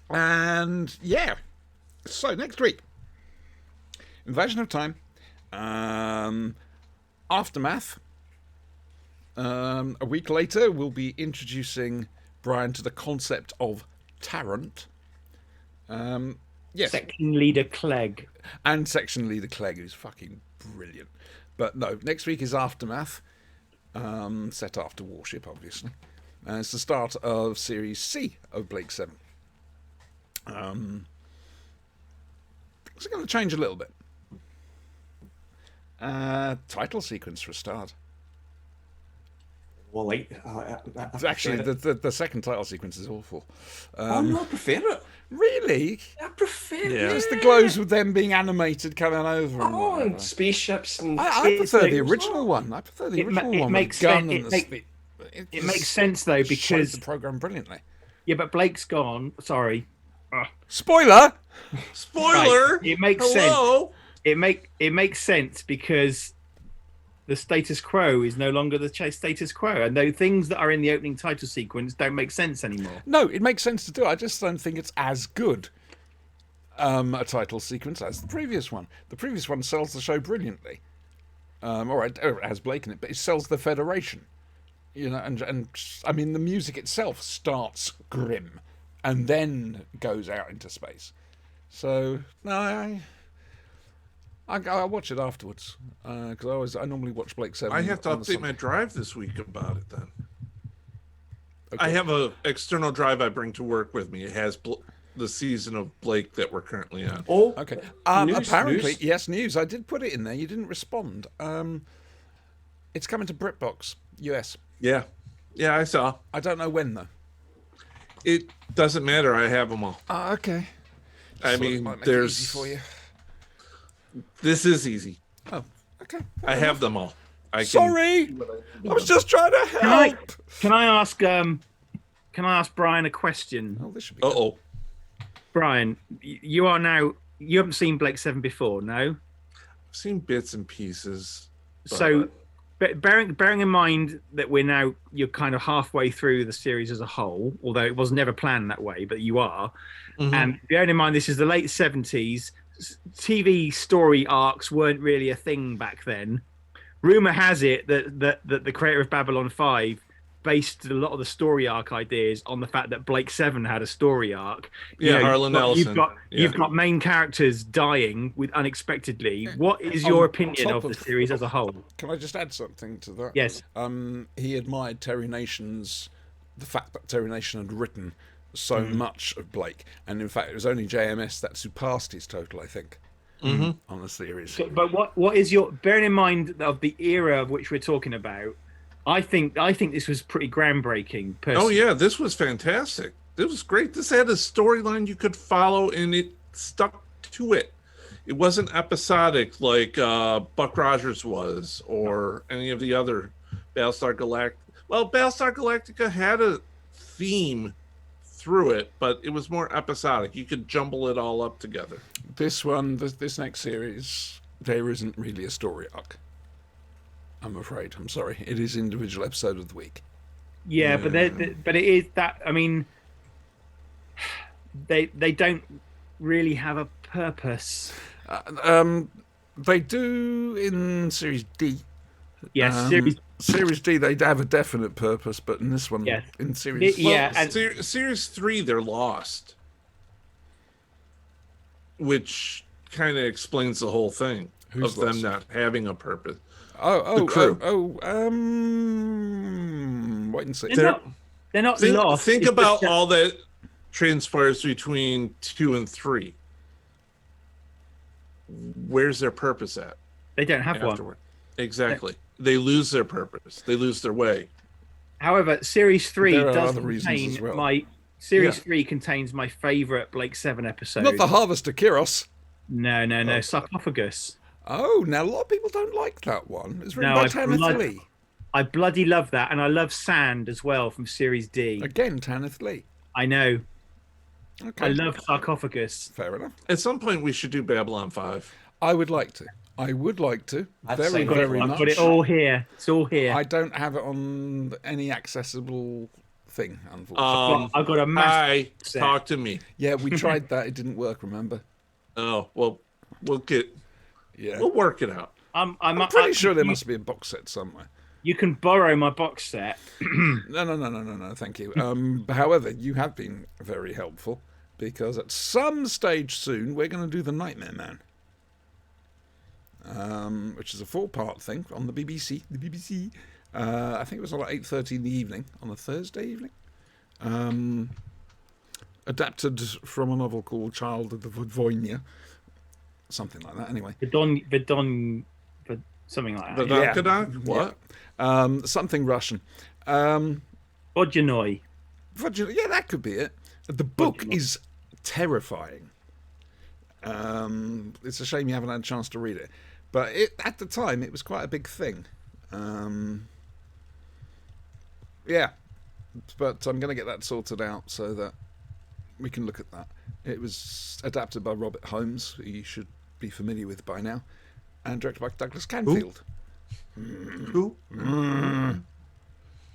And yeah. So next week, Invasion of Time, Aftermath. A week later, we'll be introducing Brian to the concept of Tarrant. Yes, Section leader Clegg. and section leader Clegg, who's fucking brilliant. But no, next week is Aftermath, set after Warship, obviously. And it's the start of Series C of Blake 7. Things are going to change a little bit. Title sequence for a start. Well, like, Actually, the second title sequence is awful. I prefer it. Really? I prefer it. Yeah. Just the glows with them being animated coming over and Oh, whatever. and spaceships and I prefer the it- original one. I prefer the it ma- original it one makes with the gun sen- and it the make- speed. It makes sense though, because the program brilliantly. yeah, but Blake's gone. Sorry. Spoiler. Spoiler. Right. It makes Hello. It makes sense because the status quo is no longer the status quo, and those things that are in the opening title sequence don't make sense anymore. No, it makes sense to do. I just don't think it's as good a title sequence as the previous one. The previous one sells the show brilliantly. Or it has Blake in it, but it sells the Federation. You know, and I mean the music itself starts grim and then goes out into space. So no, I watch it afterwards because I normally watch Blake 7. I have to on the update Sunday. my drive this week about it then. Okay. I have a external drive I bring to work with me. It has the season of Blake that we're currently on. oh, Okay. News, Apparently, news. yes, news. I did put it in there. You didn't respond. It's coming to BritBox US. Yeah. Yeah, I saw. I don't know when though. It doesn't matter. I have them all. Okay. I Thought it mean, might make it there's. easy for you. This is easy. Oh, okay. I have them all. Sorry, I was just trying to help. Can I ask Brian a question? Oh, this should be. Uh-oh. Brian, you haven't seen Blake 7 before, no? I've seen bits and pieces. So bearing in mind that you're kind of halfway through the series as a whole, although it was never planned that way, but you are. Mhm. And bearing in mind this is the late 70s, TV story arcs weren't really a thing back then. Rumor has it that the creator of Babylon 5 based a lot of the story arc ideas on the fact that Blake 7 had a story arc. Yeah, Harlan Ellison. You've got main characters dying with unexpectedly. What is your opinion top of the of- series as a whole? Can I just add something to that? Yes. He admired the fact that Terry Nation had written so much of Blake, and in fact, it was only JMS that surpassed his total, I think, on the series. But what is your bearing in mind of the era of which we're talking about? I think this was pretty groundbreaking. Personally. Oh yeah, this was fantastic. This was great. This had a storyline you could follow, and it stuck to it. It wasn't episodic like Buck Rogers was, or any of the other Battlestar Galactica. Well, Battlestar Galactica had a theme through it, but it was more episodic. You could jumble it all up together. This next series, there isn't really a story arc. I'm afraid. I'm sorry. It is individual episode of the week. Yeah, but it is that. I mean, they don't really have a purpose. They do in Series D. Yes, Series D, they have a definite purpose, but in this one, Yes. in Series... Yeah, and Series 3, they're lost. Which kind of explains the whole thing Who's of lost? them not having a purpose. The crew. Wait and see. they're not lost. Think It's about just that all that transpires between 2 and 3. Where's their purpose at? they don't have one. Afterward? Exactly. They lose their purpose. They lose their way. However, Series 3 There are does other reasons contain as well. my Series 3 contains my favourite Blake 7 episode. Not the Harvest of Kyros. No, Sarcophagus. Oh, now a lot of people don't like that one. It's written No, by I Tanith blood- Lee. I bloody love that, and I love Sand as well from Series D. Again, Tanith Lee. I know. Okay. I love Sarcophagus. Fair enough. At some point, we should do Babylon 5. I would like to. I'd Very, say very I've much. got it all here. It's all here. I don't have it on any accessible thing, unfortunately. I've got a massive set. Talk to me. Yeah, we tried that. It didn't work, remember? Oh, well, we'll Yeah. work it out. I'm pretty sure there must be a box set somewhere. You can borrow my box set. No, thank you. However, you have been very helpful because at some stage soon we're going to do The Nightmare Man, which is a 4-part thing on the BBC. The BBC. I think it was like 8:30 in the evening on a Thursday evening. Adapted from a novel called Child of the Vodvoynia. Something like that, anyway. Vidon, something like The that. Donkadak? What? Something Russian. Vodjanoi. Yeah, that could be it. The book is terrifying. It's a shame you haven't had a chance to read it. But at the time, it was quite a big thing. Yeah. But I'm going to get that sorted out so that we can look at that. It was adapted by Robert Holmes, who you should be familiar with by now, and directed by Douglas Canfield. Who?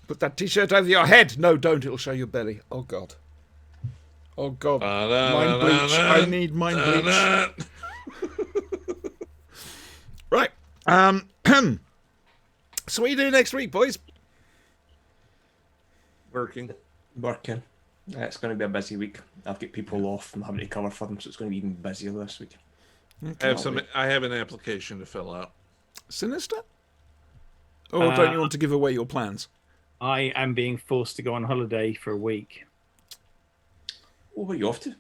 Put that t-shirt over your head. No, don't. It'll show your belly. Oh, God. Oh, God. Mind bleach. I need mind bleach. Right. So what are you doing next week, boys? Working. It's going to be a busy week. I've got people off. I'm having to cover for them, so it's going to be even busier this week. I have an application to fill out. Sinister? Or don't you want to give away your plans? I am being forced to go on holiday for a week. Oh, where are you off to?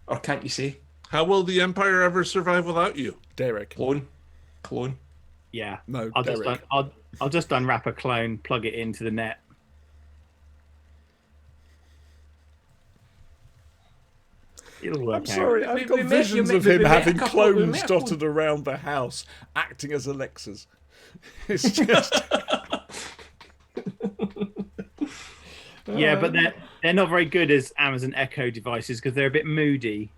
Or can't you say? How will the Empire ever survive without you? Derek. Clone. Yeah. No, I'll just unwrap a clone, plug it into the net. It'll work I'm out. sorry, I've We got met- visions you of met- him we met a having couple- we clones met a couple- dotted around the house, acting as Alexas. It's just... Yeah, but they're not very good as Amazon Echo devices because they're a bit moody.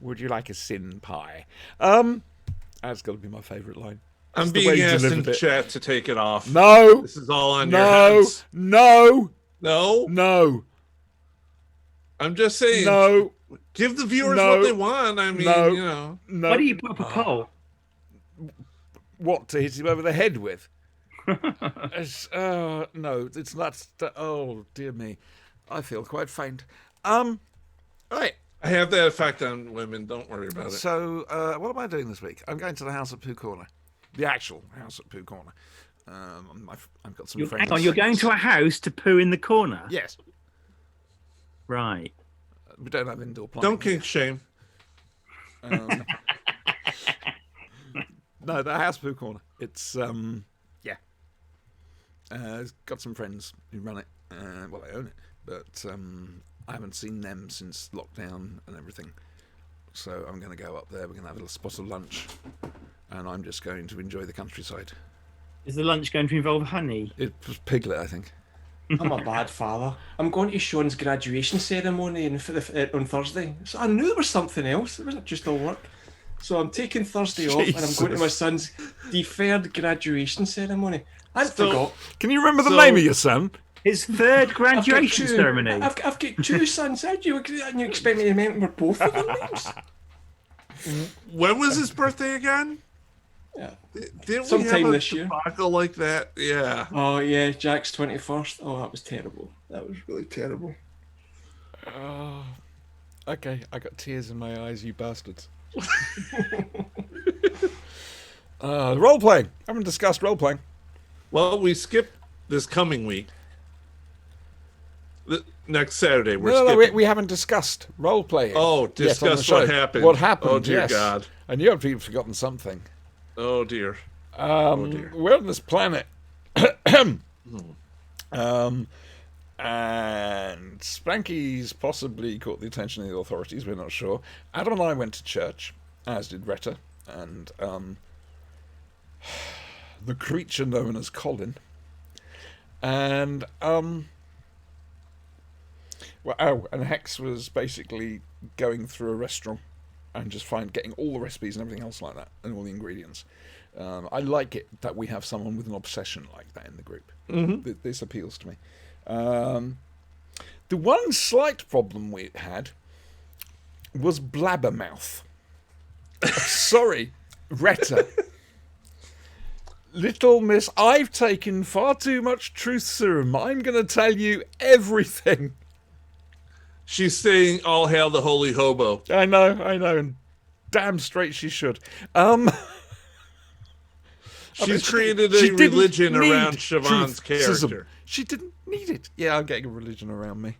Would you like a sin pie? That's got to be my favourite line. I'm That's the way being you asked in delivered it. chat to take it off. No, This is all on your no, heads. no, No? no, I'm just saying. no, Give the viewers No. what they want. I mean, No. you know. no. Why do you put up a poll? What, to hit him over the head with? No, it's not. Oh, dear me. I feel quite faint. Right. I have that effect on women. Don't worry about it. So, what am I doing this week? I'm going to the house at Pooh Corner. The actual house at Pooh Corner. I've got some friends. Hang on, you're going to a house to poo in the corner? Yes. Right. We don't have indoor plumbing. Don't kink shame. No, the house Pooh Corner. It's, yeah. It's got some friends who run it. Well, I own it. But I haven't seen them since lockdown and everything. So I'm going to go up there. We're going to have a little spot of lunch. And I'm just going to enjoy the countryside. Is the lunch going to involve honey? It was Piglet, I think. I'm a bad father. I'm going to Sean's graduation ceremony on Thursday. So I knew there was something else. It wasn't just all work. So I'm taking Thursday off and I'm going to my son's deferred graduation ceremony. I forgot. Can you remember the So- name of your son? His third I've got graduation two. ceremony. I've got two sons. How do you expect me to remember both of their names? When was his birthday again? Yeah. Didn't Sometime we have a this year. debacle like that? Yeah. Oh yeah, Jack's 21st. Oh, that was terrible. That was really terrible. Okay, I got tears in my eyes, you bastards. Role playing. Haven't discussed role playing. Well, we skipped this coming week. Next Saturday, we're No, skipping. we haven't discussed role playing. Oh, discuss what happened. What happened? Oh, dear yes. God. I knew I'd forgotten something. Oh, dear. We're on this planet. And Spanky's possibly caught the attention of the authorities, we're not sure. Adam and I went to church, as did Retta, and the creature known as Colin. And and Hex was basically going through a restaurant and just getting all the recipes and everything else like that, and all the ingredients. I like it that we have someone with an obsession like that in the group. Mm-hmm. This appeals to me. The one slight problem we had was blabbermouth. Sorry, Retta. Little miss, I've taken far too much truth serum. I'm going to tell you everything. She's saying, all hail the holy hobo. I know, and damn straight she should. She's created a religion around Siobhan's truth-ism. character. She didn't need it. Yeah, I'm getting a religion around me.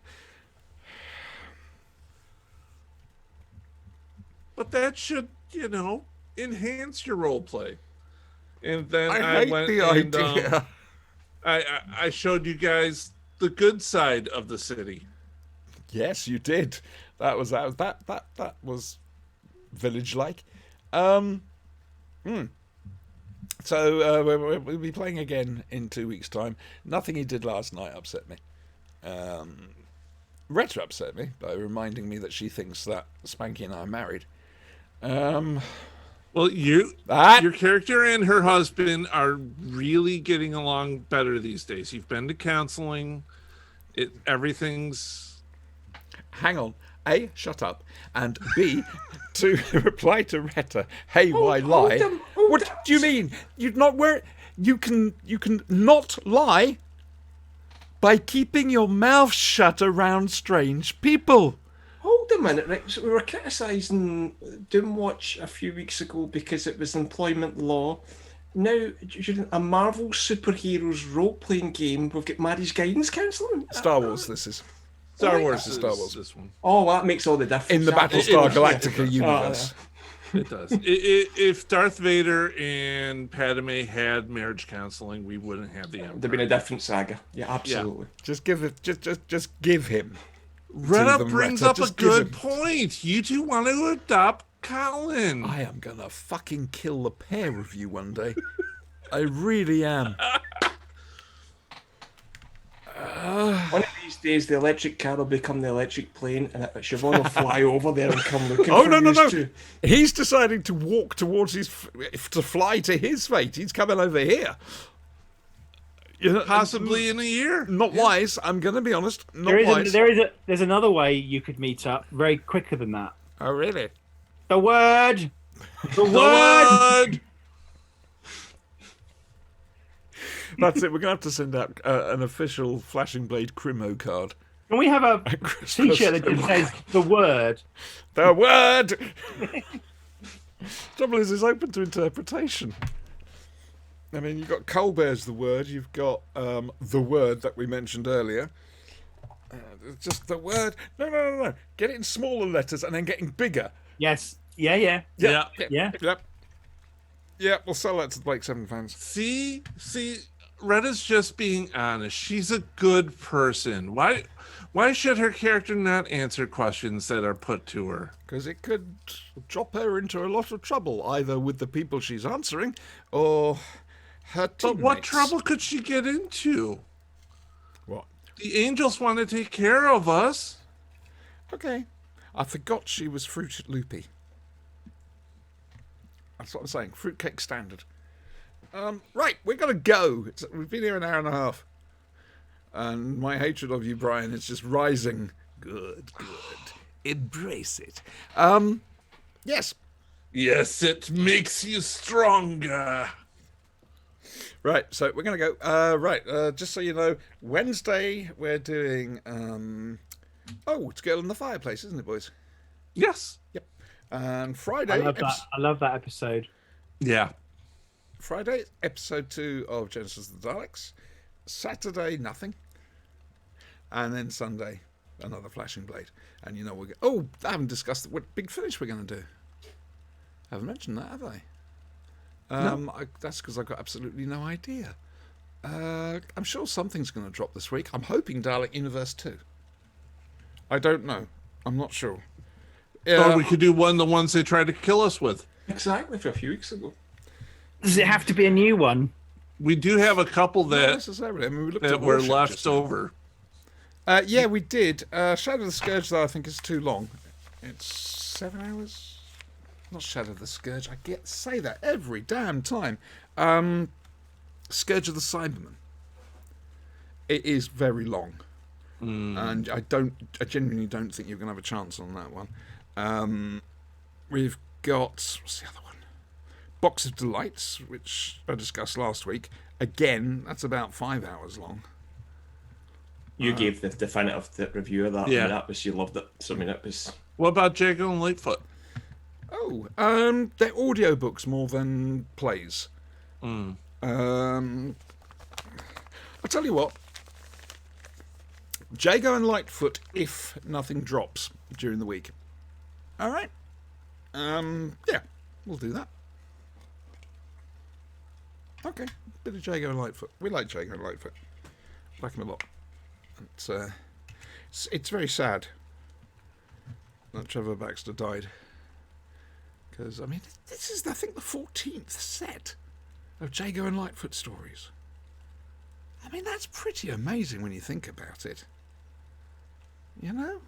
But that should, enhance your role play. And then I hate went the and idea. I showed you guys the good side of the city. Yes, you did. That was village-like. So we'll be playing again in 2 weeks' time. Nothing he did last night upset me. Retta upset me by reminding me that she thinks that Spanky and I are married. Well, your character and her husband are really getting along better these days. You've been to counseling. Everything's... Hang on. A, shut up. And B, to reply to Retta, hey, why lie? What do you mean? You can not lie by keeping your mouth shut around strange people. Hold a minute, Rick. So we were criticising Doomwatch a few weeks ago because it was employment law. Now, during a Marvel superheroes role-playing game, we've got marriage guidance counselling. Star Wars, this is. Star Wars is Star Wars. This one. Oh, well, that makes all the difference. In the Battlestar Galactica universe. It does. If Darth Vader and Padme had marriage counseling, we wouldn't have the Empire. There'd been a different saga. Yeah, absolutely. Yeah. Just give him. Retta brings up a good point. You two want to adopt Colin. I am gonna fucking kill the pair of you one day. I really am. One of these days, the electric car will become the electric plane, and Siobhan will fly over there and come looking Oh, for no. you two. He's deciding to walk towards to fly to his fate. He's coming over here. Possibly in a year. Not wise. I'm going to be honest. Not wise. There's another way you could meet up very quicker than that. Oh, really? The word. The word. That's it. We're going to have to send out an official Flashing Blade Crimo card. Can we have a t-shirt that just says the word? The word. Trouble is, it's open to interpretation. I mean, you've got Colbert's The Word. You've got The Word that we mentioned earlier. Just The Word. No. Get it in smaller letters and then getting bigger. Yes. Yeah. Yeah, we'll sell that to the Blake 7 fans. See, Retta's just being honest. She's a good person. Why should her character not answer questions that are put to her? Because it could drop her into a lot of trouble, either with the people she's answering or her teammates. But what trouble could she get into? What? The angels want to take care of us. Okay. I forgot she was Fruit Loopy. That's what I'm saying. Fruitcake standard. Right, we're going to go. We've been here an hour and a half. And my hatred of you, Brian, is just rising. Good. Embrace it. Yes. Yes, it makes you stronger. Right, so we're going to go. Just so you know, Wednesday we're doing. It's Girl in the Fireplace, isn't it, boys? Yes. Yep. And Friday. I love that. I love that episode. Yeah. Friday, episode 2 of Genesis of the Daleks. Saturday, nothing. And then Sunday, another Flashing Blade. And you know I haven't discussed what big finish we're going to do. I haven't mentioned that, have I? No. That's because I've got absolutely no idea. I'm sure something's going to drop this week. I'm hoping Dalek Universe 2. I don't know. I'm not sure. Or we could do the ones they tried to kill us with. Exactly, for a few weeks ago. Does it have to be a new one? We do have a couple Not that necessarily. I mean, we looked that at were Warship left just now. over. Yeah, we did. Shadow of the Scourge, though, I think is too long. It's 7 hours. Not Shadow of the Scourge. I say that every damn time. Scourge of the Cybermen. It is very long, and I genuinely don't think you're going to have a chance on that one. We've got what's the other one? Box of Delights, which I discussed last week. Again, that's about 5 hours long. You gave the definitive review of that. Yeah. I mean, that was, you loved it. So I mean, it was. What about Jago and Lightfoot? Oh, they're audiobooks more than plays. I'll tell you what. Jago and Lightfoot, if nothing drops during the week. All right. Yeah, we'll do that. Okay, bit of Jago and Lightfoot. We like Jago and Lightfoot. Like him a lot. It's very sad that Trevor Baxter died. Because, I mean, this is, I think, the 14th set of Jago and Lightfoot stories. I mean, that's pretty amazing when you think about it. You know?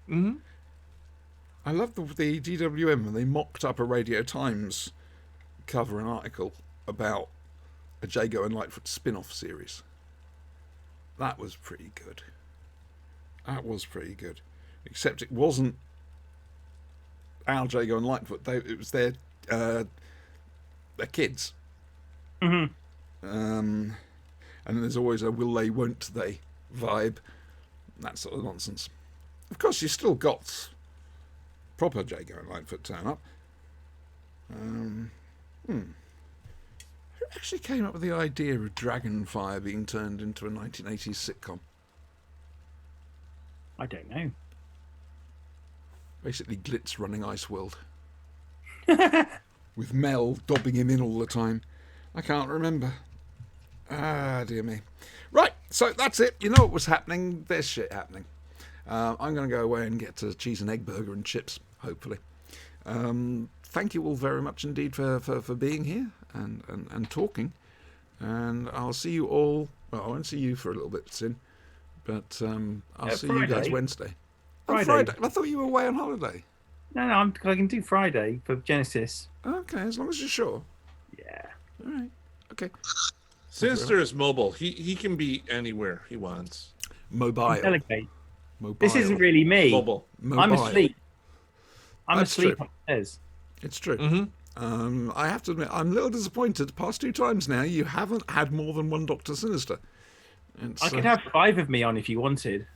Mm-hmm. I love the DWM when they mocked up a Radio Times cover and article about a Jago and Lightfoot spin-off series. That was pretty good. Except it wasn't our Jago and Lightfoot. It was their kids. Mm-hmm. And there's always a will they, won't they vibe. That sort of nonsense. Of course, you still got proper Jago and Lightfoot turn up. Who actually came up with the idea of Dragonfire being turned into a 1980s sitcom? I don't know. Basically, Glitz running Iceworld. With Mel dobbing him in all the time. I can't remember. Ah, dear me. Right, so that's it. You know what was happening. There's shit happening. I'm going to go away and get a cheese and egg burger and chips, hopefully. Thank you all very much indeed for being here and talking. And I'll see you all... Well, I won't see you for a little bit soon. But I'll see you guys Wednesday. Friday. Friday. I thought you were away on holiday. No, I can do Friday for Genesis. Okay, as long as you're sure. Yeah. All right. Okay. Sinister is mobile. He can be anywhere he wants. Mobile. Delegate. Mobile. This isn't really me. Mobile. I'm asleep. I'm That's asleep true. upstairs. It's true. Mm-hmm. I have to admit, I'm a little disappointed. Past 2 times now, you haven't had more than one Dr. Sinister. I could have 5 of me on if you wanted.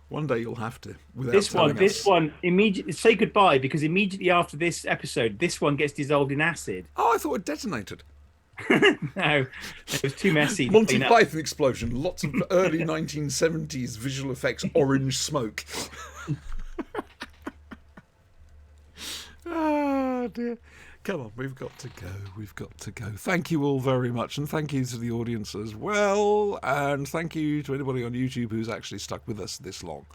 One day you'll have to. This one, immediately say goodbye because immediately after this episode, this one gets dissolved in acid. Oh, I thought it detonated. No, it was too messy. to Monty clean up. Python explosion. Lots of early 1970s visual effects. Orange smoke. Ah, dear. Come on, we've got to go. Thank you all very much, and thank you to the audience as well, and thank you to anybody on YouTube who's actually stuck with us this long,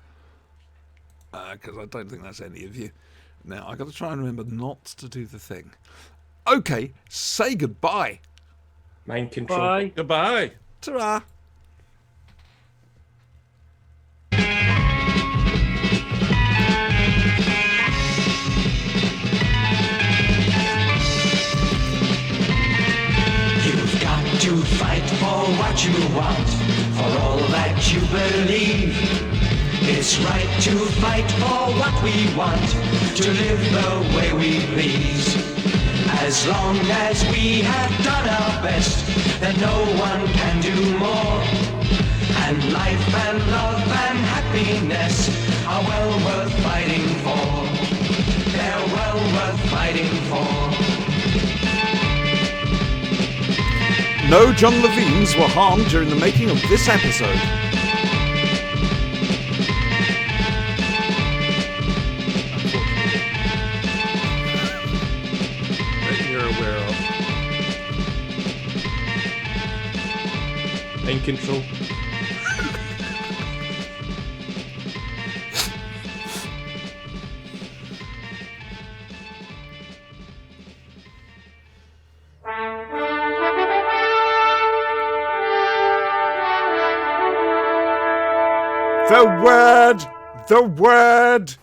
because I don't think that's any of you. Now, I've got to try and remember not to do the thing. Okay, say goodbye. Mind control. Bye. Goodbye. Ta-ra. You've got to fight for what what you want, for all that you believe. It's right to fight for what we want, to live the way we please. As long as we have done our best, then no one can do more. And life and love and happiness are well worth fighting for. They're well worth fighting for. No John Levines were harmed during the making of this episode. That you're aware of. In control. The word